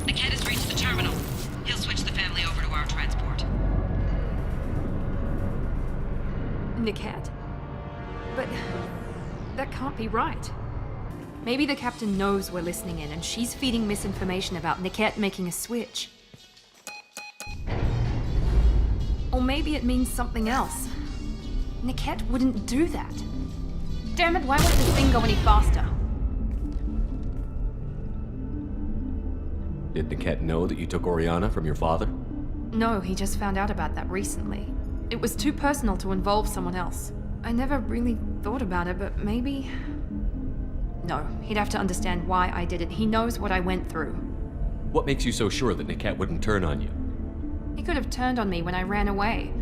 The cat has reached the terminal. He'll switch the family over to our transport. Hackett. But that can't be right. Maybe the captain knows we're listening in and she's feeding misinformation about Hackett making a switch. Or maybe it means something else. Hackett wouldn't do that. Damn it, why won't this thing go any faster? Did the cat know that you took Oriana from your father? No, he just found out about that recently. It was too personal to involve someone else. I never really thought about it, but maybe... No, he'd have to understand why I did it. He knows what I went through. What makes you so sure that Hackett wouldn't turn on you? He could have turned on me when I ran away.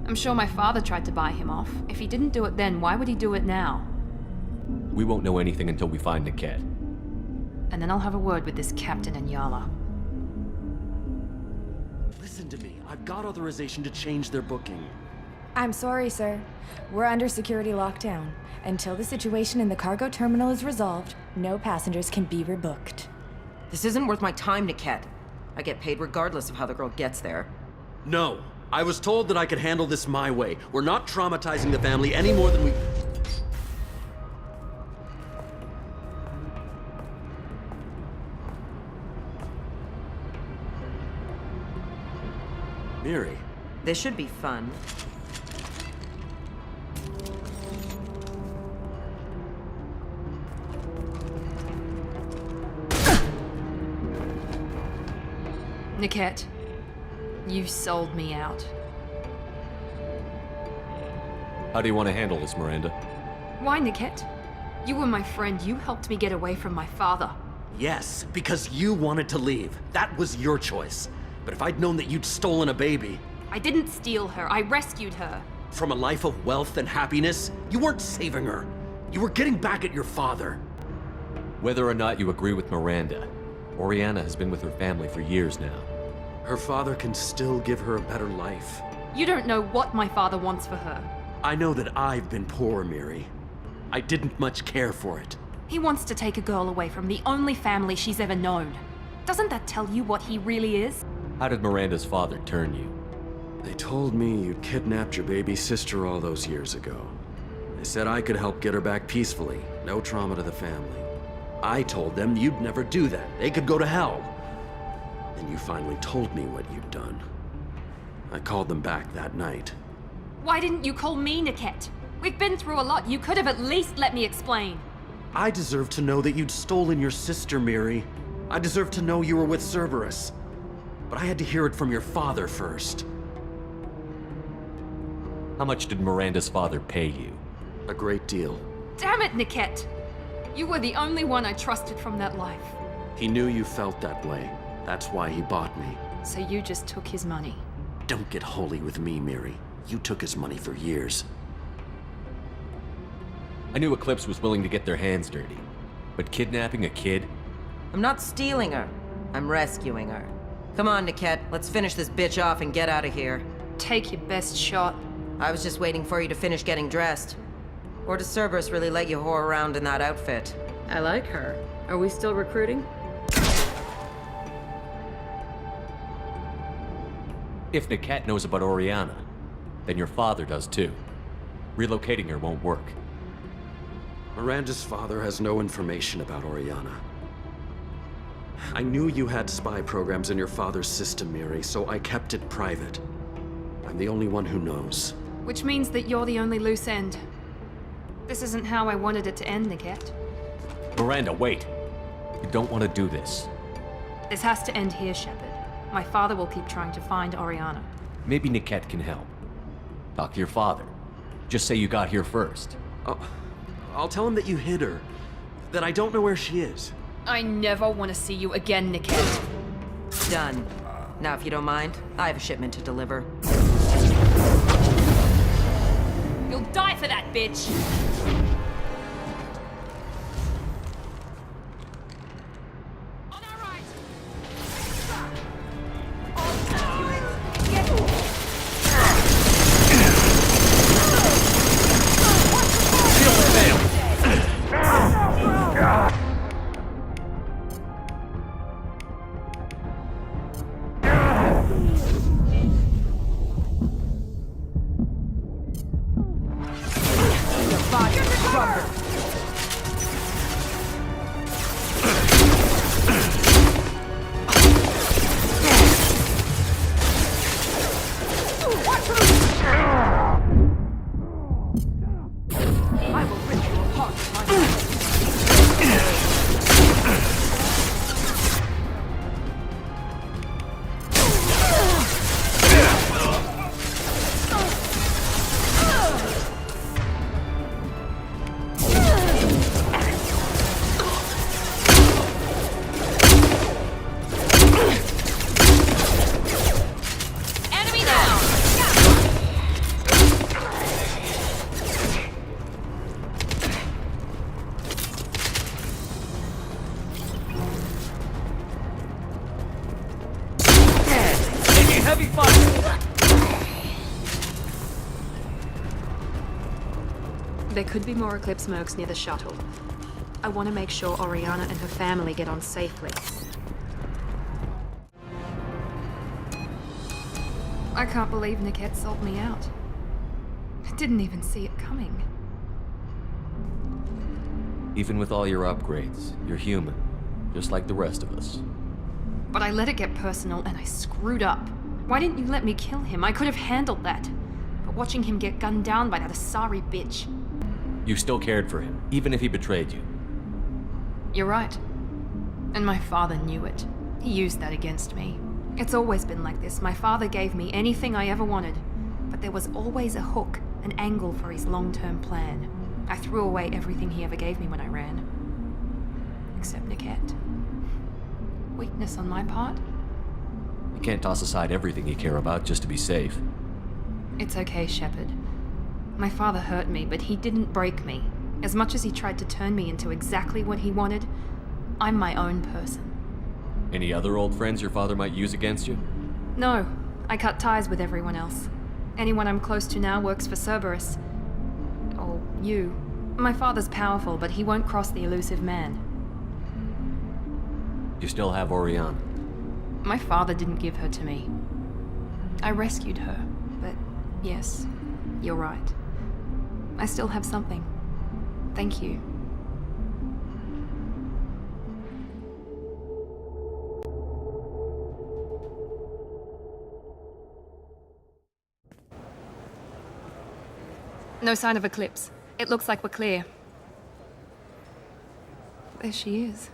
I'm sure my father tried to buy him off. If he didn't do it then, why would he do it now? We won't know anything until we find Hackett. And then I'll have a word with this captain and Yala. Listen to me. I've got authorization to change their booking. I'm sorry, sir. We're under security lockdown. Until the situation in the cargo terminal is resolved, no passengers can be rebooked. This isn't worth my time, Hackett. I get paid regardless of how the girl gets there. No. I was told that I could handle this my way. We're not traumatizing the family any more than we... Miri. This should be fun. Hackett, you sold me out. How do you want to handle this, Miranda? Why, Hackett? You were my friend. You helped me get away from my father. Yes, because you wanted to leave. That was your choice. But if I'd known that you'd stolen a baby... I didn't steal her. I rescued her. From a life of wealth and happiness, you weren't saving her. You were getting back at your father. Whether or not you agree with Miranda, Oriana has been with her family for years now. Her father can still give her a better life. You don't know what my father wants for her. I know that I've been poor, Miri. I didn't much care for it. He wants to take a girl away from the only family she's ever known. Doesn't that tell you what he really is? How did Miranda's father turn you? They told me you'd kidnapped your baby sister all those years ago. They said I could help get her back peacefully, no trauma to the family. I told them you'd never do that. They could go to hell. Then you finally told me what you'd done. I called them back that night. Why didn't you call me, Niket? We've been through a lot. You could have at least let me explain. I deserve to know that you'd stolen your sister, Miri. I deserve to know you were with Cerberus. But I had to hear it from your father first. How much did Miranda's father pay you? A great deal. Damn it, Niket! You were the only one I trusted from that life. He knew you felt that way. That's why he bought me. So you just took his money? Don't get holy with me, Miri. You took his money for years. I knew Eclipse was willing to get their hands dirty. But kidnapping a kid? I'm not stealing her. I'm rescuing her. Come on, Niket. Let's finish this bitch off and get out of here. Take your best shot. I was just waiting for you to finish getting dressed. Or does Cerberus really let you whore around in that outfit? I like her. Are we still recruiting? If Niket knows about Oriana, then your father does too. Relocating her won't work. Miranda's father has no information about Oriana. I knew you had spy programs in your father's system, Miri, so I kept it private. I'm the only one who knows. Which means that you're the only loose end. This isn't how I wanted it to end, Niket. Miranda, wait! You don't want to do this. This has to end here, Shepard. My father will keep trying to find Oriana. Maybe Niket can help. Talk to your father. Just say you got here first. I'll tell him that you hid her. That I don't know where she is. I never want to see you again, Niket. Done. Now, if you don't mind, I have a shipment to deliver. You'll die for that, bitch! There could be more Eclipse mercs near the shuttle. I want to make sure Oriana and her family get on safely. I can't believe Niket sold me out. I didn't even see it coming. Even with all your upgrades, you're human. Just like the rest of us. But I let it get personal and I screwed up. Why didn't you let me kill him? I could have handled that. But watching him get gunned down by that asari bitch. You still cared for him, even if he betrayed you. You're right. And my father knew it. He used that against me. It's always been like this. My father gave me anything I ever wanted. But there was always a hook, an angle for his long-term plan. I threw away everything he ever gave me when I ran. Except Niket. Weakness on my part? You can't toss aside everything you care about just to be safe. It's okay, Shepard. My father hurt me, but he didn't break me. As much as he tried to turn me into exactly what he wanted, I'm my own person. Any other old friends your father might use against you? No, I cut ties with everyone else. Anyone I'm close to now works for Cerberus. Or you. My father's powerful, but he won't cross the elusive man. You still have Oriana. My father didn't give her to me. I rescued her. Yes, you're right. I still have something. Thank you. No sign of Eclipse. It looks like we're clear. There she is.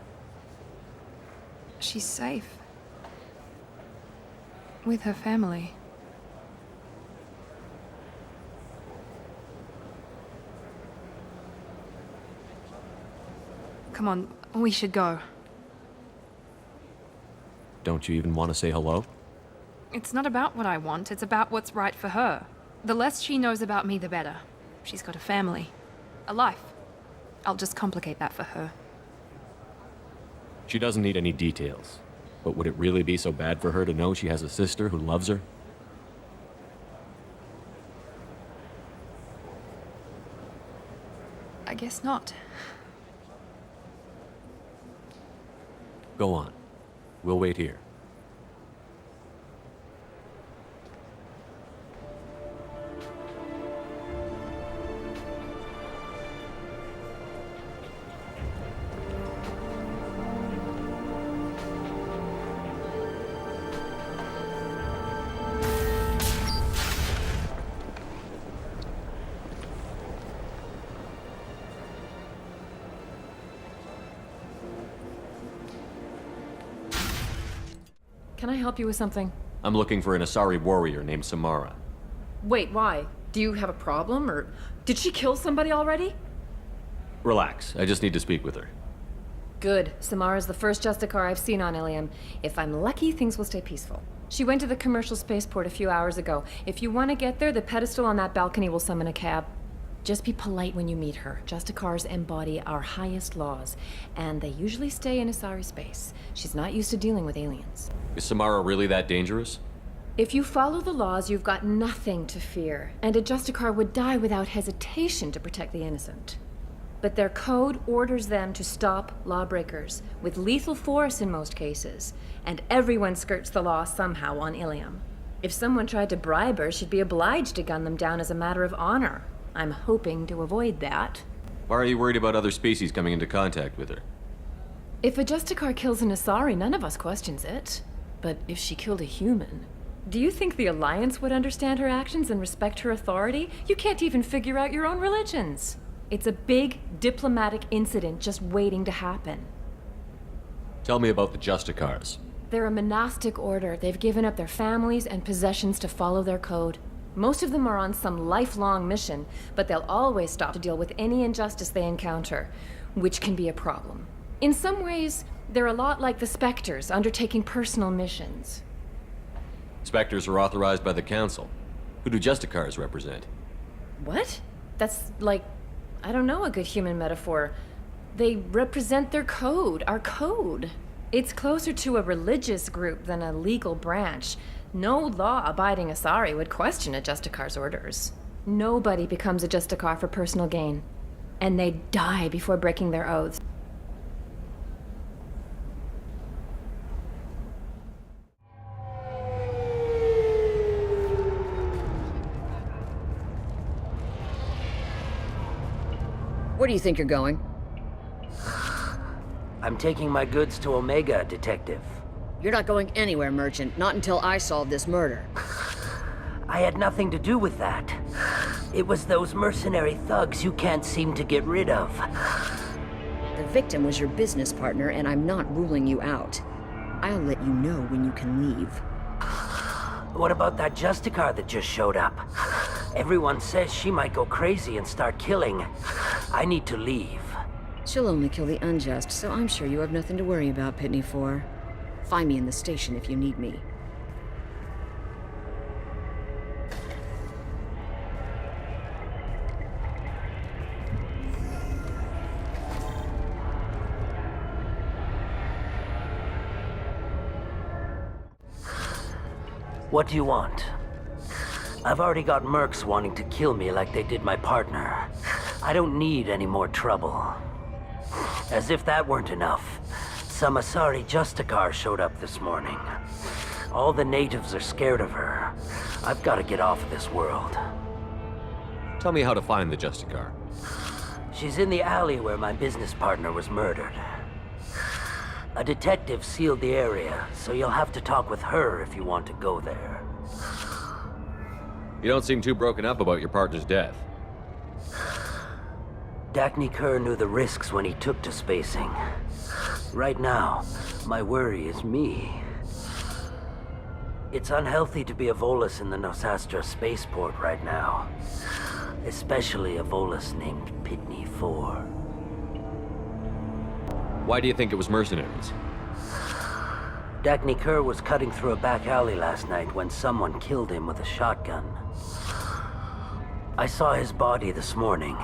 She's safe. With her family. Come on, we should go. Don't you even want to say hello? It's not about what I want, it's about what's right for her. The less she knows about me, the better. She's got a family. A life. I'll just complicate that for her. She doesn't need any details. But would it really be so bad for her to know she has a sister who loves her? I guess not. Go on. We'll wait here. Can I help you with something? I'm looking for an Asari warrior named Samara. Wait, why? Do you have a problem, or did she kill somebody already? Relax, I just need to speak with her. Good. Samara's the first Justicar I've seen on Illium. If I'm lucky, things will stay peaceful. She went to the commercial spaceport a few hours ago. If you want to get there, the pedestal on that balcony will summon a cab. Just be polite when you meet her. Justicars embody our highest laws, and they usually stay in Asari space. She's not used to dealing with aliens. Is Samara really that dangerous? If you follow the laws, you've got nothing to fear, and a Justicar would die without hesitation to protect the innocent. But their code orders them to stop lawbreakers, with lethal force in most cases, and everyone skirts the law somehow on Illium. If someone tried to bribe her, she'd be obliged to gun them down as a matter of honor. I'm hoping to avoid that. Why are you worried about other species coming into contact with her? If a Justicar kills an Asari, none of us questions it. But if she killed a human, do you think the Alliance would understand her actions and respect her authority? You can't even figure out your own religions. It's a big diplomatic incident just waiting to happen. Tell me about the Justicars. They're a monastic order. They've given up their families and possessions to follow their code. Most of them are on some lifelong mission, but they'll always stop to deal with any injustice they encounter, which can be a problem. In some ways, they're a lot like the Spectres, undertaking personal missions. Spectres are authorized by the Council. Who do Justicars represent? What? That's like, I don't know, a good human metaphor. They represent their code, our code. It's closer to a religious group than a legal branch. No law-abiding Asari would question a Justicar's orders. Nobody becomes a Justicar for personal gain. And they die before breaking their oaths. Where do you think you're going? I'm taking my goods to Omega, Detective. You're not going anywhere, Merchant. Not until I solve this murder. I had nothing to do with that. It was those mercenary thugs you can't seem to get rid of. The victim was your business partner, and I'm not ruling you out. I'll let you know when you can leave. What about that Justicar that just showed up? Everyone says she might go crazy and start killing. I need to leave. She'll only kill the unjust, so I'm sure you have nothing to worry about, Pitney 4. Find me in the station if you need me. What do you want? I've already got mercs wanting to kill me like they did my partner. I don't need any more trouble. As if that weren't enough, some Asari Justicar showed up this morning. All the natives are scared of her. I've got to get off of this world. Tell me how to find the Justicar. She's in the alley where my business partner was murdered. A detective sealed the area, so you'll have to talk with her if you want to go there. You don't seem too broken up about your partner's death. Dagny Kerr knew the risks when he took to spacing. Right now, my worry is me. It's unhealthy to be a Volus in the Nosastra spaceport right now. Especially a Volus named Pitney 4. Why do you think it was mercenaries? Dagny Kerr was cutting through a back alley last night when someone killed him with a shotgun. I saw his body this morning.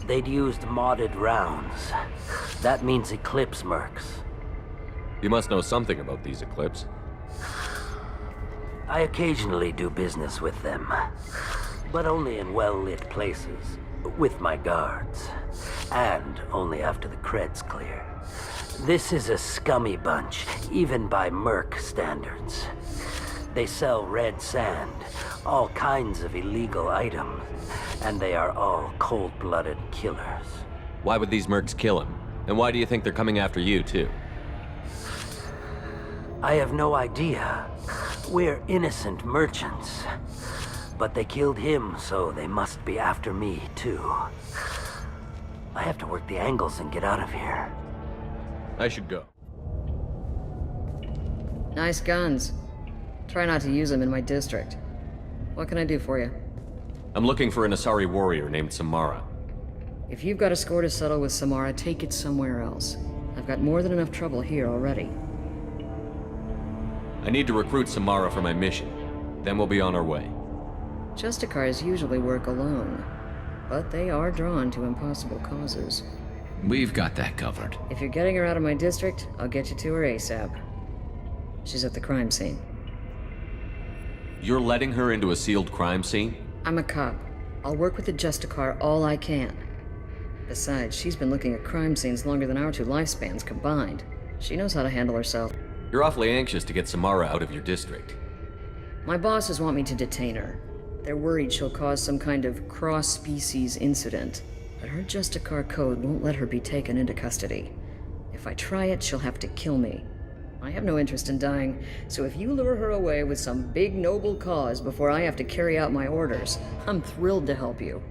They'd used modded rounds. That means Eclipse mercs. You must know something about these Eclipse. I occasionally do business with them, but only in well-lit places, with my guards, and only after the creds clear. This is a scummy bunch, even by merc standards. They sell red sand, all kinds of illegal items, and they are all cold-blooded killers. Why would these mercs kill him? And why do you think they're coming after you, too? I have no idea. We're innocent merchants. But they killed him, so they must be after me, too. I have to work the angles and get out of here. I should go. Nice guns. Try not to use them in my district. What can I do for you? I'm looking for an Asari warrior named Samara. If you've got a score to settle with Samara, take it somewhere else. I've got more than enough trouble here already. I need to recruit Samara for my mission. Then we'll be on our way. Justicars usually work alone, but they are drawn to impossible causes. We've got that covered. If you're getting her out of my district, I'll get you to her ASAP. She's at the crime scene. You're letting her into a sealed crime scene? I'm a cop. I'll work with the Justicar all I can. Besides, she's been looking at crime scenes longer than our two lifespans combined. She knows how to handle herself. You're awfully anxious to get Samara out of your district. My bosses want me to detain her. They're worried she'll cause some kind of cross-species incident. But her Justicar code won't let her be taken into custody. If I try it, she'll have to kill me. I have no interest in dying, so if you lure her away with some big noble cause before I have to carry out my orders, I'm thrilled to help you.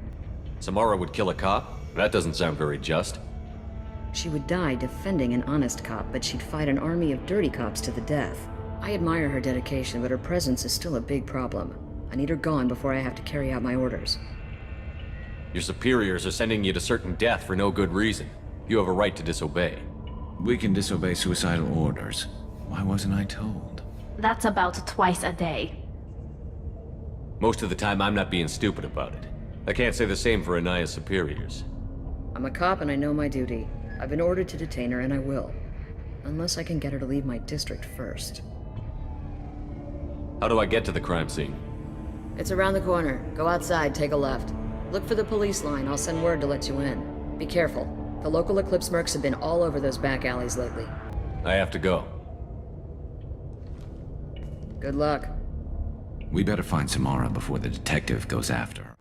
Samara would kill a cop? That doesn't sound very just. She would die defending an honest cop, but she'd fight an army of dirty cops to the death. I admire her dedication, but her presence is still a big problem. I need her gone before I have to carry out my orders. Your superiors are sending you to certain death for no good reason. You have a right to disobey. We can disobey suicidal orders. Why wasn't I told? That's about twice a day. Most of the time, I'm not being stupid about it. I can't say the same for Anaya's superiors. I'm a cop and I know my duty. I've been ordered to detain her and I will. Unless I can get her to leave my district first. How do I get to the crime scene? It's around the corner. Go outside, take a left. Look for the police line. I'll send word to let you in. Be careful. The local Eclipse mercs have been all over those back alleys lately. I have to go. Good luck. We better find Samara before the detective goes after her.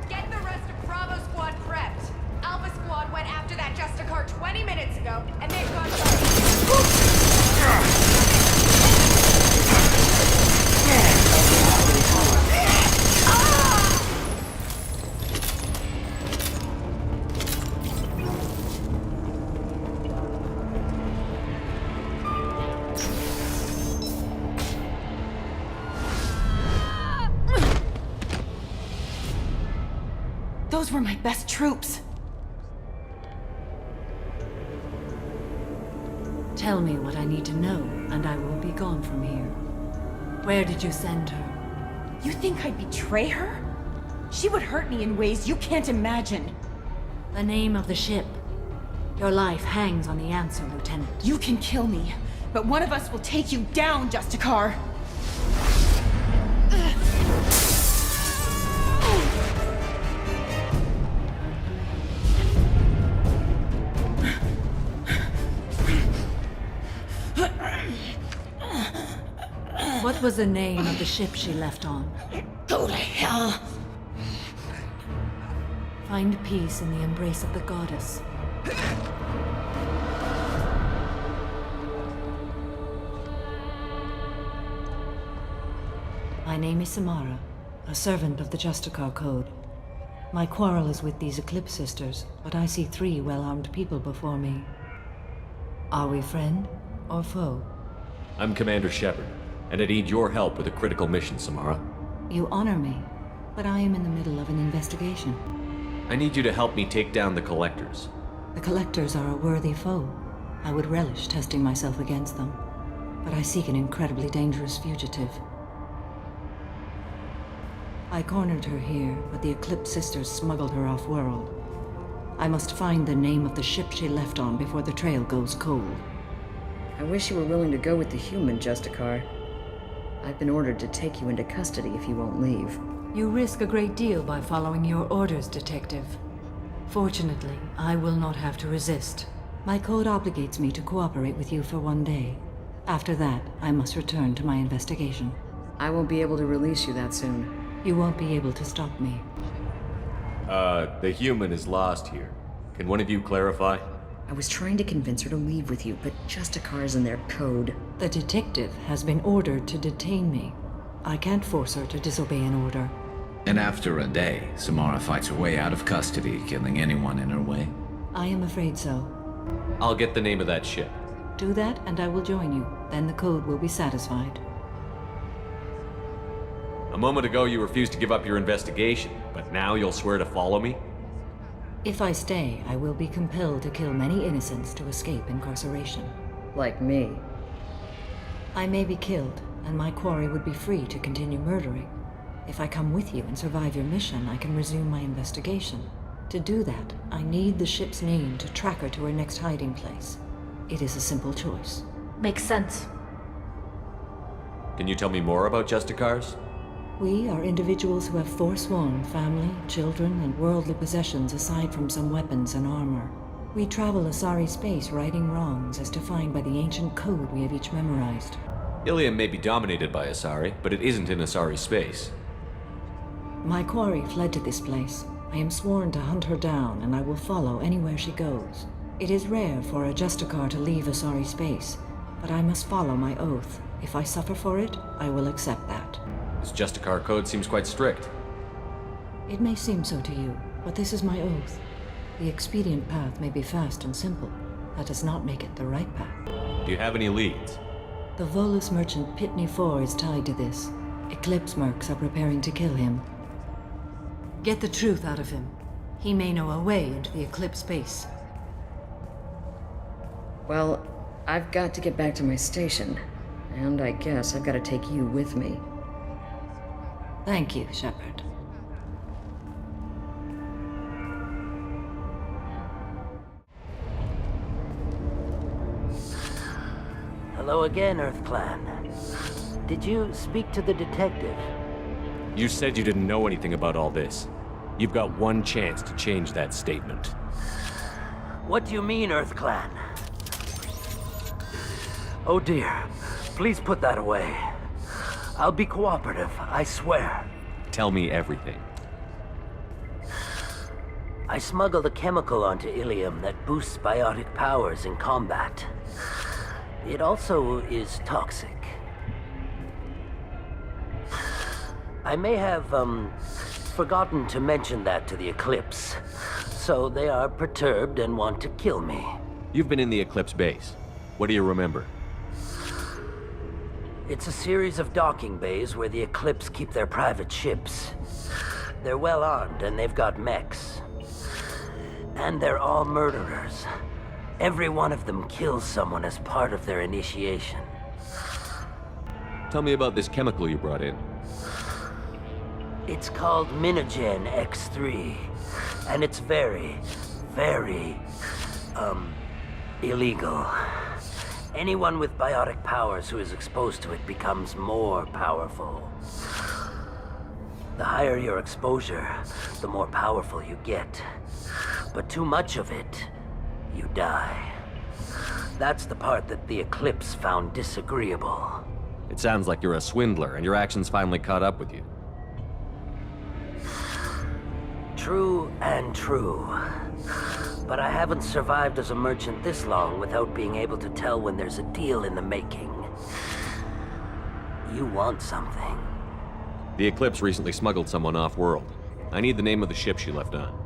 Get the rest of Bravo Squad prepped. Alpha Squad went after that Justicar 20 minutes ago, and they've gone Those were my best troops. Tell me what I need to know, and I will be gone from here. Where did you send her? You think I'd betray her? She would hurt me in ways you can't imagine. The name of the ship. Your life hangs on the answer, Lieutenant. You can kill me, but one of us will take you down, Justicar. What was the name of the ship she left on? Go to hell! Find peace in the embrace of the goddess. My name is Samara, a servant of the Justicar Code. My quarrel is with these Eclipse Sisters, but I see 3 well-armed people before me. Are we friend or foe? I'm Commander Shepard, and I need your help with a critical mission, Samara. You honor me, but I am in the middle of an investigation. I need you to help me take down the Collectors. The Collectors are a worthy foe. I would relish testing myself against them, but I seek an incredibly dangerous fugitive. I cornered her here, but the Eclipse Sisters smuggled her off-world. I must find the name of the ship she left on before the trail goes cold. I wish you were willing to go with the human, Justicar. I've been ordered to take you into custody if you won't leave. You risk a great deal by following your orders, Detective. Fortunately, I will not have to resist. My code obligates me to cooperate with you for 1 day. After that, I must return to my investigation. I won't be able to release you that soon. You won't be able to stop me. The human is lost here. Can one of you clarify? I was trying to convince her to leave with you, but Justicar's in their code. The detective has been ordered to detain me. I can't force her to disobey an order. And after a day, Samara fights her way out of custody, killing anyone in her way? I am afraid so. I'll get the name of that ship. Do that and I will join you. Then the code will be satisfied. A moment ago you refused to give up your investigation, but now you'll swear to follow me? If I stay, I will be compelled to kill many innocents to escape incarceration. Like me. I may be killed, and my quarry would be free to continue murdering. If I come with you and survive your mission, I can resume my investigation. To do that, I need the ship's name to track her to her next hiding place. It is a simple choice. Makes sense. Can you tell me more about Justicars? We are individuals who have forsworn family, children, and worldly possessions aside from some weapons and armor. We travel Asari space righting wrongs as defined by the ancient code we have each memorized. Illium may be dominated by Asari, but it isn't in Asari space. My quarry fled to this place. I am sworn to hunt her down, and I will follow anywhere she goes. It is rare for a Justicar to leave Asari space, but I must follow my oath. If I suffer for it, I will accept that. This Justicar code seems quite strict. It may seem so to you, but this is my oath. The expedient path may be fast and simple. That does not make it the right path. Do you have any leads? The Volus merchant Pitney 4 is tied to this. Eclipse mercs are preparing to kill him. Get the truth out of him. He may know a way into the Eclipse space. Well, I've got to get back to my station. And I guess I've got to take you with me. Thank you, Shepard. Hello again, Earth Clan. Did you speak to the detective? You said you didn't know anything about all this. You've got one chance to change that statement. What do you mean, Earth Clan? Oh dear. Please put that away. I'll be cooperative, I swear. Tell me everything. I smuggled a chemical onto illium that boosts biotic powers in combat. It also is toxic. I may have, forgotten to mention that to the Eclipse. So they are perturbed and want to kill me. You've been in the Eclipse base. What do you remember? It's a series of docking bays where the Eclipse keep their private ships. They're well armed and they've got mechs. And they're all murderers. Every one of them kills someone as part of their initiation. Tell me about this chemical you brought in. It's called Minogen X3. And it's very, very, illegal. Anyone with biotic powers who is exposed to it becomes more powerful. The higher your exposure, the more powerful you get. But too much of it, you die. That's the part that the Eclipse found disagreeable. It sounds like you're a swindler, and your actions finally caught up with you. True and true. But I haven't survived as a merchant this long without being able to tell when there's a deal in the making. You want something. The Eclipse recently smuggled someone off-world. I need the name of the ship she left on.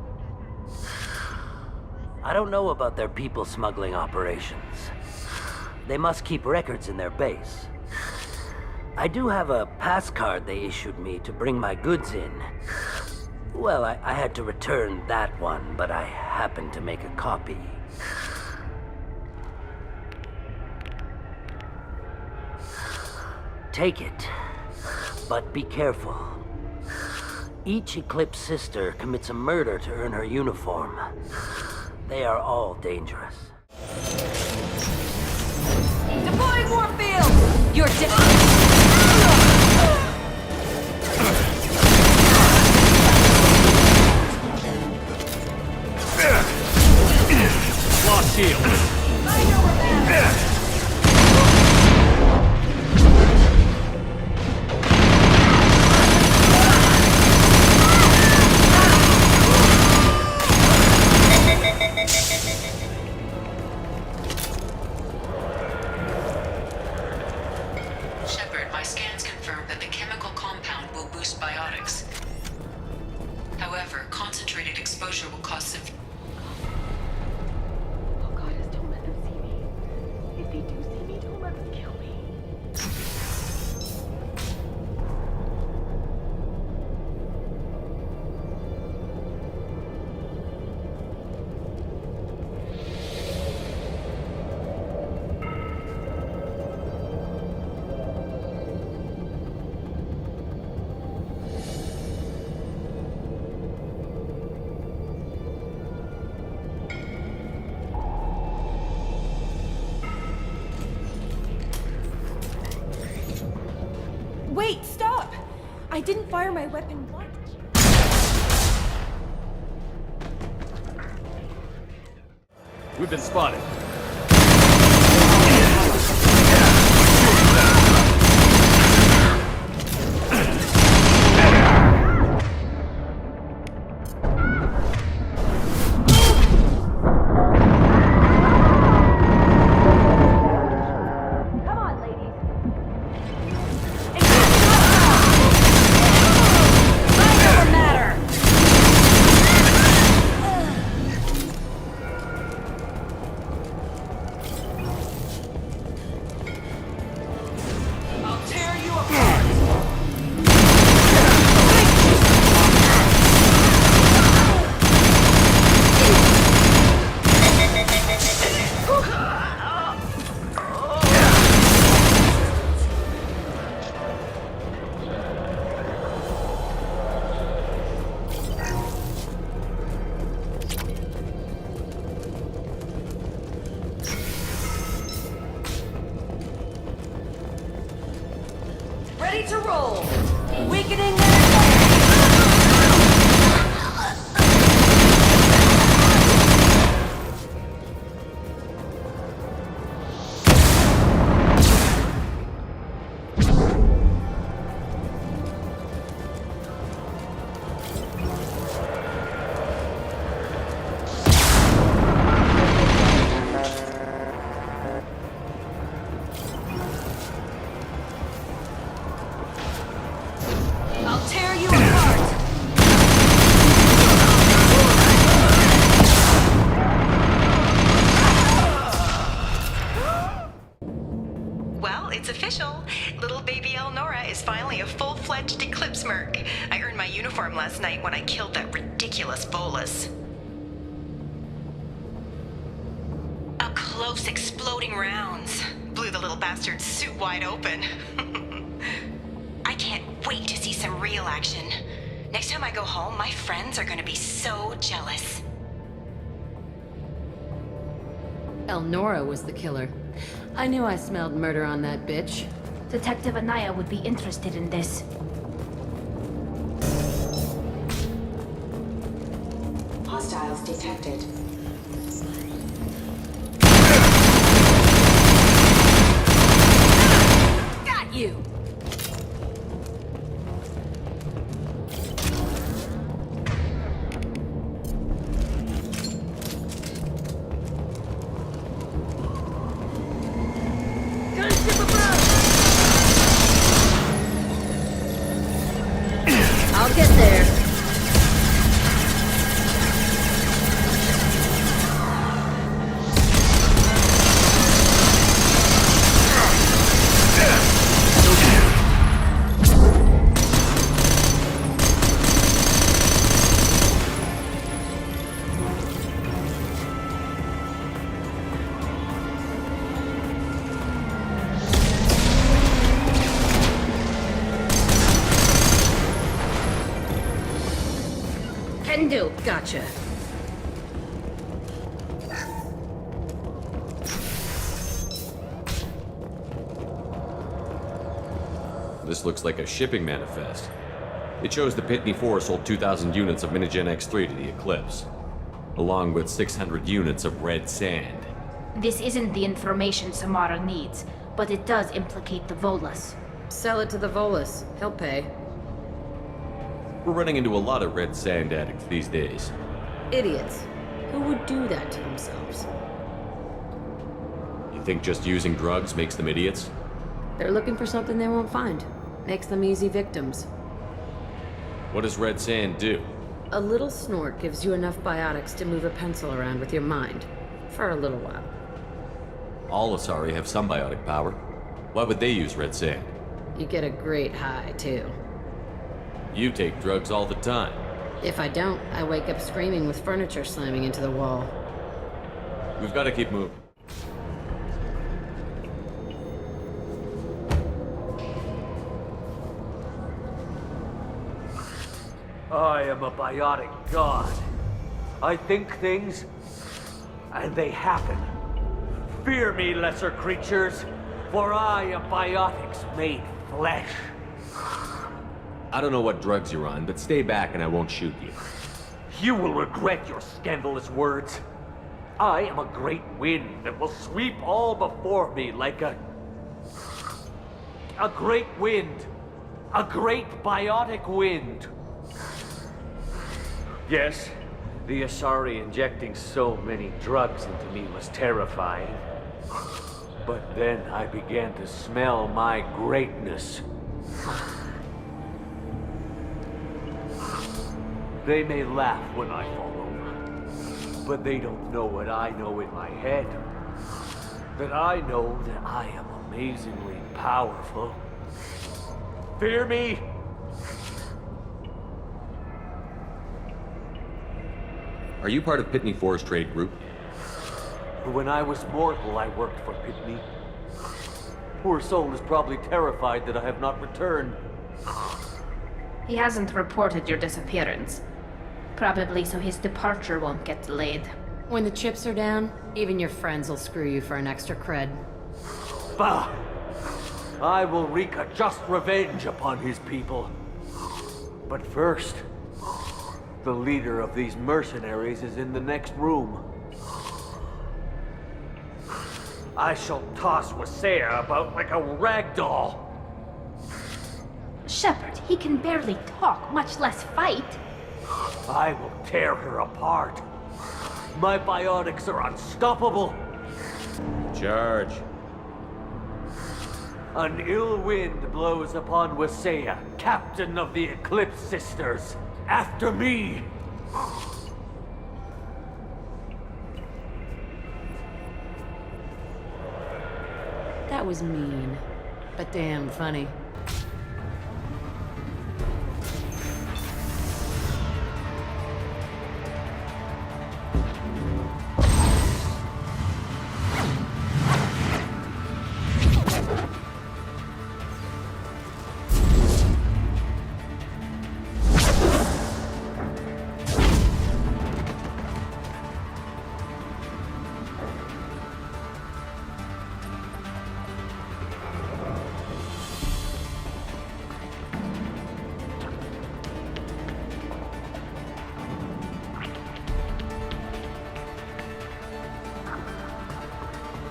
I don't know about their people smuggling operations. They must keep records in their base. I do have a pass card they issued me to bring my goods in. Well, I had to return that one, but I happened to make a copy. Take it, but be careful. Each Eclipse sister commits a murder to earn her uniform. They are all dangerous. Deploying warfield! You're dead. Lost shield. Shepard, my scans confirm that the chemical compound will boost biotics. However, concentrated exposure will cause severe... Oh Goddess, don't let them see me. If they do see me, don't let them kill me. Wait, stop! I didn't fire my weapon once. We've been spotted. Come on, ladies. I'll tear you apart! Ready to roll! Weakening I'll tear you apart! Well, it's official. Little baby Elnora is finally a full-fledged Eclipse merc. I earned my uniform last night when I killed that ridiculous bolus. Up close, exploding rounds. Blew the little bastard's suit wide open. I can't wait to see some real action. Next time I go home, my friends are gonna be so jealous. Elnora was the killer. I knew I smelled murder on that bitch. Detective Anaya would be interested in this. Hostiles detected. Got you! can do. Gotcha. This looks like a shipping manifest. It shows the Pitney 4 sold 2,000 units of Minigen X3 to the Eclipse, along with 600 units of red sand. This isn't the information Samara needs, but it does implicate the Volus. Sell it to the Volus. He'll pay. We're running into a lot of red sand addicts these days. Idiots. Who would do that to themselves? You think just using drugs makes them idiots? They're looking for something they won't find. Makes them easy victims. What does red sand do? A little snort gives you enough biotics to move a pencil around with your mind. For a little while. All Asari have some biotic power. Why would they use red sand? You get a great high, too. You take drugs all the time. If I don't, I wake up screaming with furniture slamming into the wall. We've got to keep moving. I am a biotic god. I think things, and they happen. Fear me, lesser creatures, for I am biotics made flesh. I don't know what drugs you're on, but stay back and I won't shoot you. You will regret your scandalous words. I am a great wind that will sweep all before me like a great wind. A great biotic wind. Yes, the Asari injecting so many drugs into me was terrifying. But then I began to smell my greatness. They may laugh when I fall over, but they don't know what I know in my head. That I know that I am amazingly powerful. Fear me? Are you part of Pitney 4's trade group? When I was mortal, I worked for Pitney. Poor soul is probably terrified that I have not returned. He hasn't reported your disappearance. Probably so his departure won't get delayed. When the chips are down, even your friends will screw you for an extra cred. Bah! I will wreak a just revenge upon his people. But first, the leader of these mercenaries is in the next room. I shall toss Wasea about like a rag doll. Shepard, he can barely talk, much less fight. I will tear her apart. My biotics are unstoppable. Charge. An ill wind blows upon Wasea, captain of the Eclipse Sisters. After me! That was mean, but damn funny.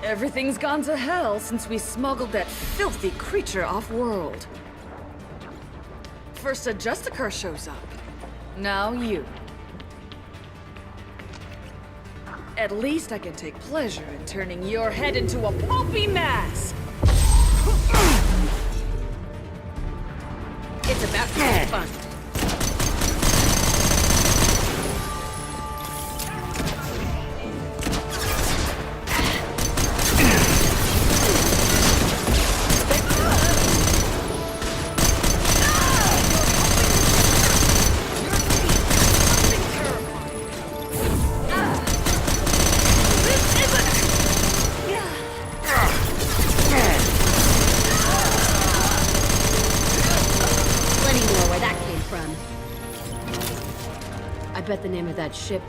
Everything's gone to hell since we smuggled that filthy creature off-world. First a Justicar shows up. Now you. At least I can take pleasure in turning your head into a pulpy mass! It's about to be fun. Plenty more where that came bet the name of that ship...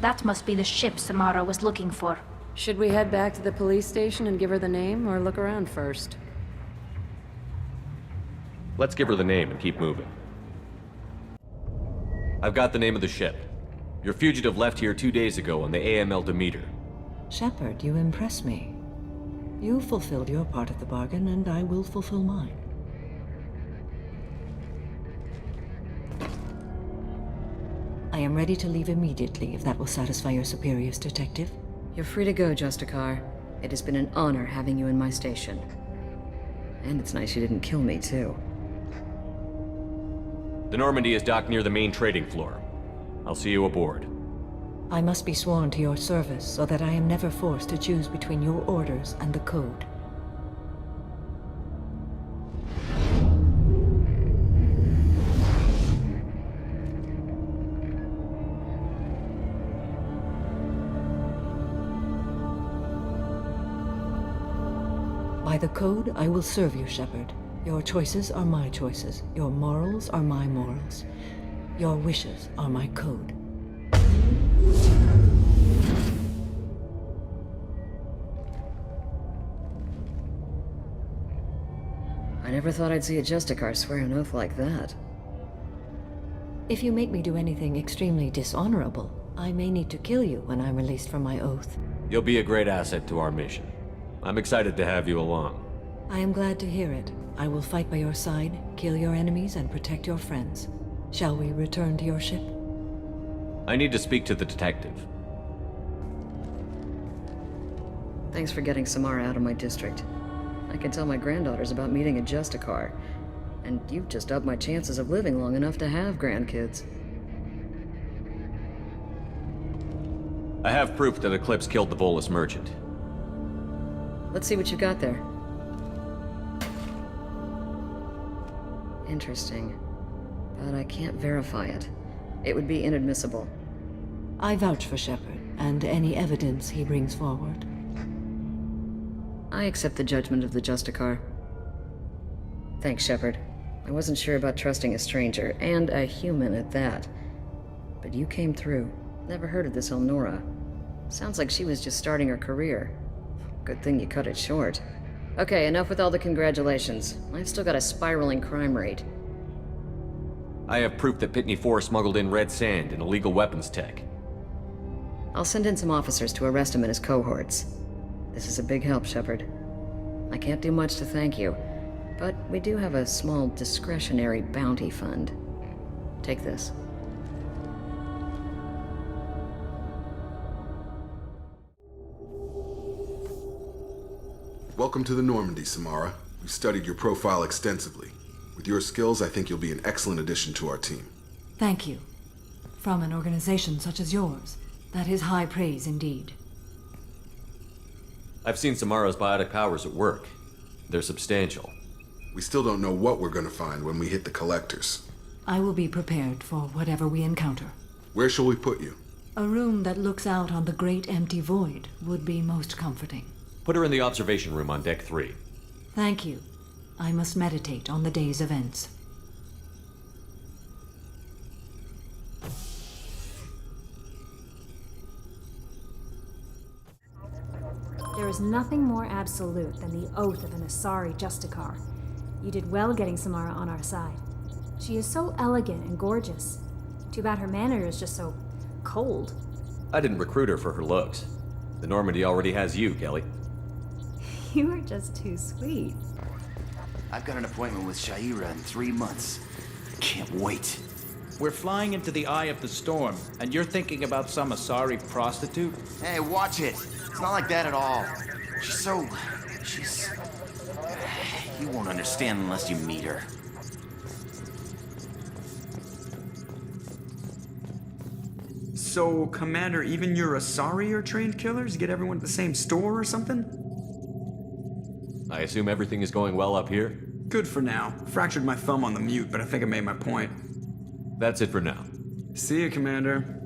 That must be the ship Samara was looking for. Should we head back to the police station and give her the name, or look around first? Let's give her the name and keep moving. I've got the name of the ship. Your fugitive left here 2 days ago on the AML Demeter. Shepard, you impress me. You fulfilled your part of the bargain, and I will fulfill mine. I am ready to leave immediately, if that will satisfy your superiors, Detective. You're free to go, Justicar. It has been an honor having you in my station. And it's nice you didn't kill me, too. The Normandy is docked near the main trading floor. I'll see you aboard. I must be sworn to your service, so that I am never forced to choose between your orders and the Code. By the Code, I will serve you, Shepard. Your choices are my choices. Your morals are my morals. Your wishes are my code. I never thought I'd see a Justicar swear an oath like that. If you make me do anything extremely dishonorable, I may need to kill you when I'm released from my oath. You'll be a great asset to our mission. I'm excited to have you along. I am glad to hear it. I will fight by your side, kill your enemies, and protect your friends. Shall we return to your ship? I need to speak to the detective. Thanks for getting Samara out of my district. I can tell my granddaughters about meeting a Justicar. And you've just upped my chances of living long enough to have grandkids. I have proof that Eclipse killed the Volus merchant. Let's see what you got there. Interesting. But I can't verify it. It would be inadmissible. I vouch for Shepard, and any evidence he brings forward. I accept the judgment of the Justicar. Thanks, Shepard. I wasn't sure about trusting a stranger, and a human at that. But you came through. Never heard of this Elnora. Sounds like she was just starting her career. Good thing you cut it short. Okay, enough with all the congratulations. I've still got a spiraling crime rate. I have proof that Pitney 4 smuggled in red sand and illegal weapons tech. I'll send in some officers to arrest him and his cohorts. This is a big help, Shepard. I can't do much to thank you, but we do have a small discretionary bounty fund. Take this. Welcome to the Normandy, Samara. We've studied your profile extensively. With your skills, I think you'll be an excellent addition to our team. Thank you. From an organization such as yours, that is high praise indeed. I've seen Samara's biotic powers at work. They're substantial. We still don't know what we're going to find when we hit the collectors. I will be prepared for whatever we encounter. Where shall we put you? A room that looks out on the great empty void would be most comforting. Put her in the observation room on deck 3. Thank you. I must meditate on the day's events. There is nothing more absolute than the oath of an Asari Justicar. You did well getting Samara on our side. She is so elegant and gorgeous. Too bad her manner is just so cold. I didn't recruit her for her looks. The Normandy already has you, Kelly. You are just too sweet. I've got an appointment with Shiala in 3 months. Can't wait. We're flying into the eye of the storm, and you're thinking about some Asari prostitute? Hey, watch it. It's not like that at all. She's... You won't understand unless you meet her. So, Commander, even your Asari are trained killers? Get everyone at the same store or something? I assume everything is going well up here? Good for now. Fractured my thumb on the mute, but I think I made my point. That's it for now. See you, Commander.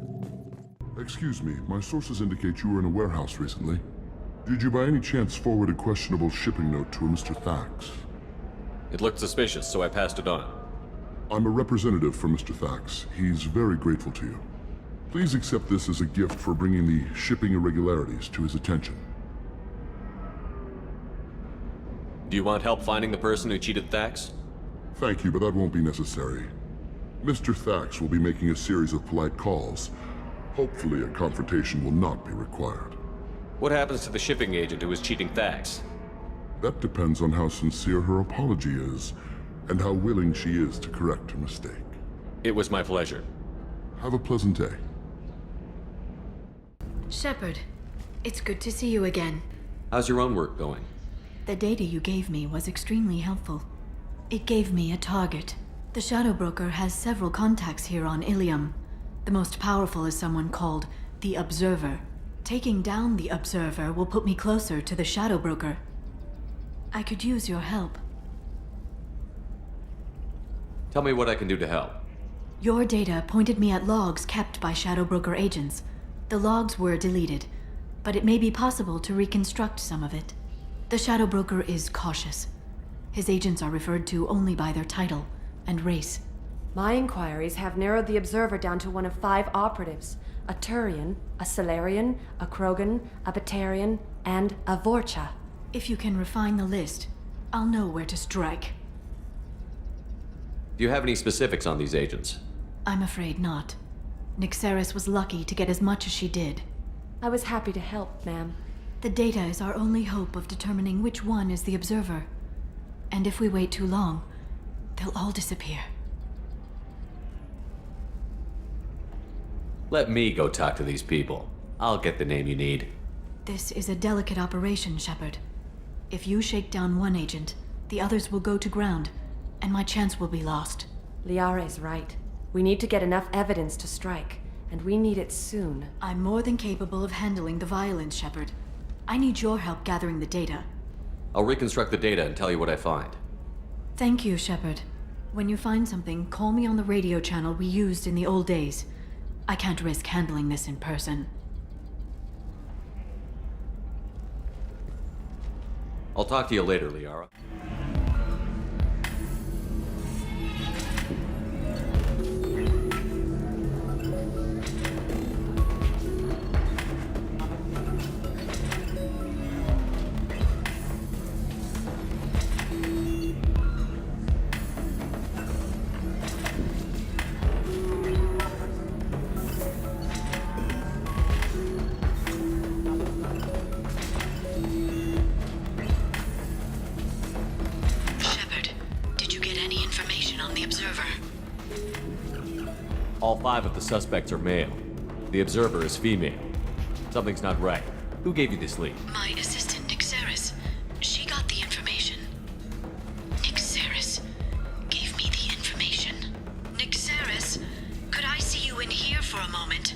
Excuse me, my sources indicate you were in a warehouse recently. Did you by any chance forward a questionable shipping note to a Mr. Thax? It looked suspicious, so I passed it on. I'm a representative for Mr. Thax. He's very grateful to you. Please accept this as a gift for bringing the shipping irregularities to his attention. Do you want help finding the person who cheated Thax? Thank you, but that won't be necessary. Mr. Thax will be making a series of polite calls. Hopefully a confrontation will not be required. What happens to the shipping agent who was cheating Thax? That depends on how sincere her apology is, and how willing she is to correct her mistake. It was my pleasure. Have a pleasant day. Shepard, it's good to see you again. How's your own work going? The data you gave me was extremely helpful. It gave me a target. The Shadow Broker has several contacts here on Illium. The most powerful is someone called the Observer. Taking down the Observer will put me closer to the Shadow Broker. I could use your help. Tell me what I can do to help. Your data pointed me at logs kept by Shadow Broker agents. The logs were deleted, but it may be possible to reconstruct some of it. The Shadow Broker is cautious. His agents are referred to only by their title and race. My inquiries have narrowed the Observer down to one of 5 operatives: a Turian, a Solarian, a Krogan, a Batarian, and a Vorcha. If you can refine the list, I'll know where to strike. Do you have any specifics on these agents? I'm afraid not. Nyxeris was lucky to get as much as she did. I was happy to help, ma'am. The data is our only hope of determining which one is the Observer. And if we wait too long, they'll all disappear. Let me go talk to these people. I'll get the name you need. This is a delicate operation, Shepard. If you shake down one agent, the others will go to ground, and my chance will be lost. Liara is right. We need to get enough evidence to strike, and we need it soon. I'm more than capable of handling the violence, Shepard. I need your help gathering the data. I'll reconstruct the data and tell you what I find. Thank you, Shepard. When you find something, call me on the radio channel we used in the old days. I can't risk handling this in person. I'll talk to you later, Liara. All 5 of the suspects are male. The Observer is female. Something's not right. Who gave you this lead? My assistant, Nyxeris. She got the information. Nyxeris gave me the information. Nyxeris, could I see you in here for a moment?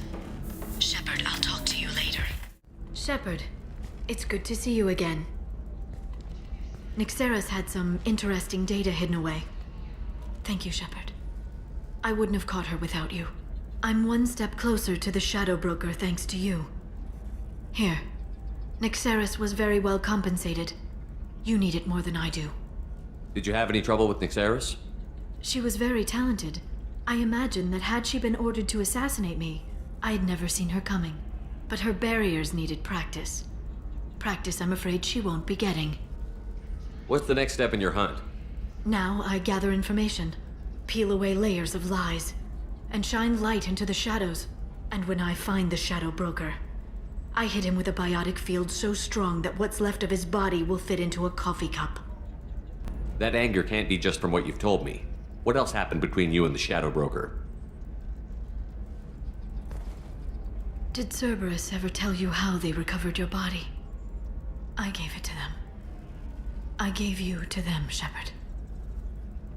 Shepard, I'll talk to you later. Shepard, it's good to see you again. Nyxeris had some interesting data hidden away. Thank you, Shepard. I wouldn't have caught her without you. I'm one step closer to the Shadow Broker thanks to you. Here. Nyxeris was very well compensated. You need it more than I do. Did you have any trouble with Nyxeris? She was very talented. I imagine that had she been ordered to assassinate me, I had never seen her coming. But her barriers needed practice. Practice I'm afraid she won't be getting. What's the next step in your hunt? Now I gather information, peel away layers of lies, and shine light into the shadows. And when I find the Shadow Broker, I hit him with a biotic field so strong that what's left of his body will fit into a coffee cup. That anger can't be just from what you've told me. What else happened between you and the Shadow Broker? Did Cerberus ever tell you how they recovered your body? I gave it to them. I gave you to them, Shepard.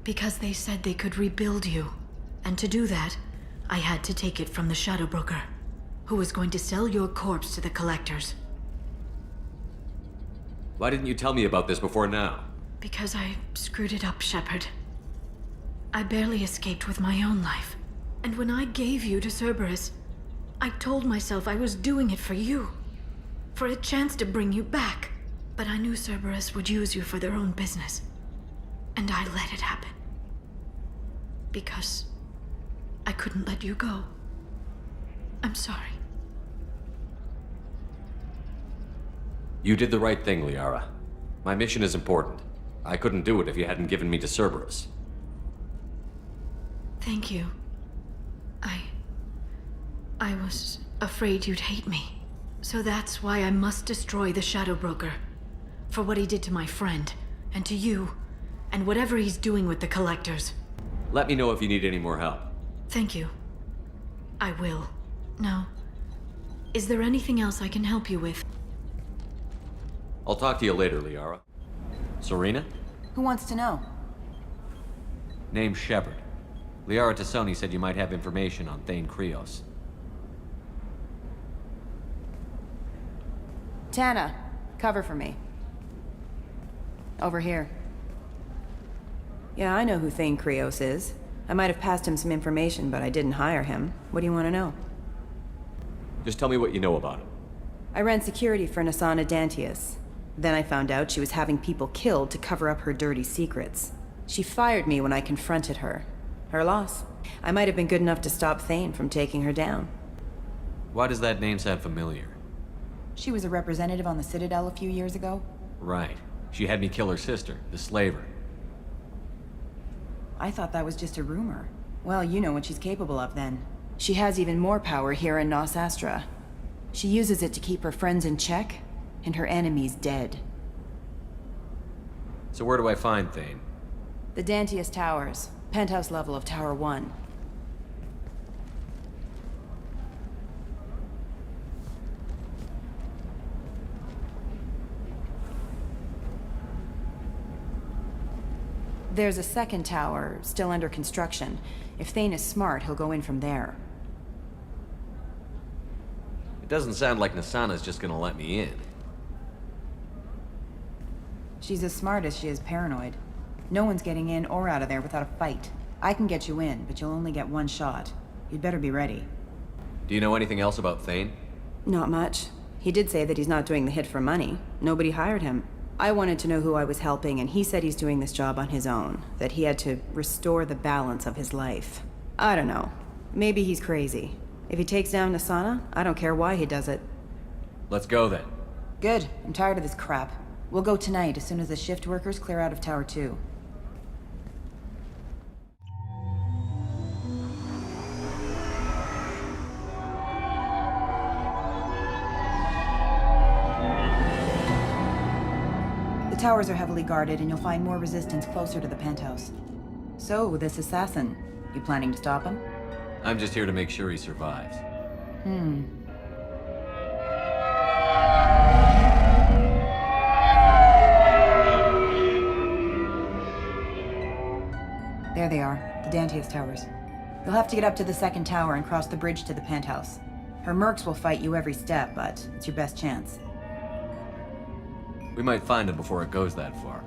Because they said they could rebuild you. And to do that, I had to take it from the Shadow Broker, who was going to sell your corpse to the collectors. Why didn't you tell me about this before now? Because I screwed it up, Shepard. I barely escaped with my own life. And when I gave you to Cerberus, I told myself I was doing it for you. For a chance to bring you back. But I knew Cerberus would use you for their own business. And I let it happen. Because I couldn't let you go. I'm sorry. You did the right thing, Liara. My mission is important. I couldn't do it if you hadn't given me to Cerberus. Thank you. I was afraid you'd hate me. So that's why I must destroy the Shadow Broker. For what he did to my friend, and to you, and whatever he's doing with the Collectors. Let me know if you need any more help. Thank you. I will. Now, is there anything else I can help you with? I'll talk to you later, Liara. Serena? Who wants to know? Name's Shepard. Liara Tassoni said you might have information on Thane Krios. Tana, cover for me. Over here. Yeah, I know who Thane Krios is. I might have passed him some information, but I didn't hire him. What do you want to know? Just tell me what you know about him. I ran security for Nasana Dantius. Then I found out she was having people killed to cover up her dirty secrets. She fired me when I confronted her. Her loss. I might have been good enough to stop Thane from taking her down. Why does that name sound familiar? She was a representative on the Citadel a few years ago. Right. She had me kill her sister, the slaver. I thought that was just a rumor. Well, you know what she's capable of then. She has even more power here in Nos Astra. She uses it to keep her friends in check, and her enemies dead. So where do I find Thane? The Dantius Towers, penthouse level of Tower 1. There's a second tower, still under construction. If Thane is smart, he'll go in from there. It doesn't sound like Nasana's just gonna let me in. She's as smart as she is paranoid. No one's getting in or out of there without a fight. I can get you in, but you'll only get one shot. You'd better be ready. Do you know anything else about Thane? Not much. He did say that he's not doing the hit for money. Nobody hired him. I wanted to know who I was helping, and he said he's doing this job on his own. That he had to restore the balance of his life. I don't know. Maybe he's crazy. If he takes down Nasana, I don't care why he does it. Let's go then. Good. I'm tired of this crap. We'll go tonight as soon as the shift workers clear out of Tower 2. The towers are heavily guarded, and you'll find more resistance closer to the penthouse. So, this assassin, you planning to stop him? I'm just here to make sure he survives. There they are, the Dantius Towers. You'll have to get up to the second tower and cross the bridge to the penthouse. Her mercs will fight you every step, but it's your best chance. We might find him before it goes that far.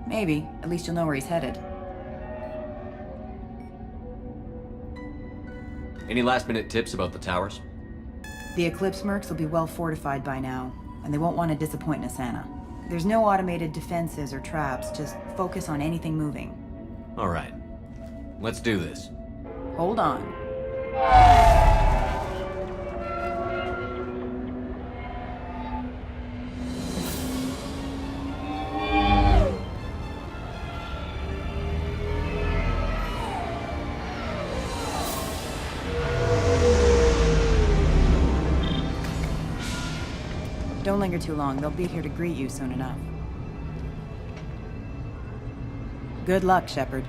Maybe. At least you'll know where he's headed. Any last-minute tips about the towers? The Eclipse mercs will be well fortified by now, and they won't want to disappoint Nasana. There's no automated defenses or traps, just focus on anything moving. All right. Let's do this. Hold on. Don't linger too long. They'll be here to greet you soon enough. Good luck, Shepard.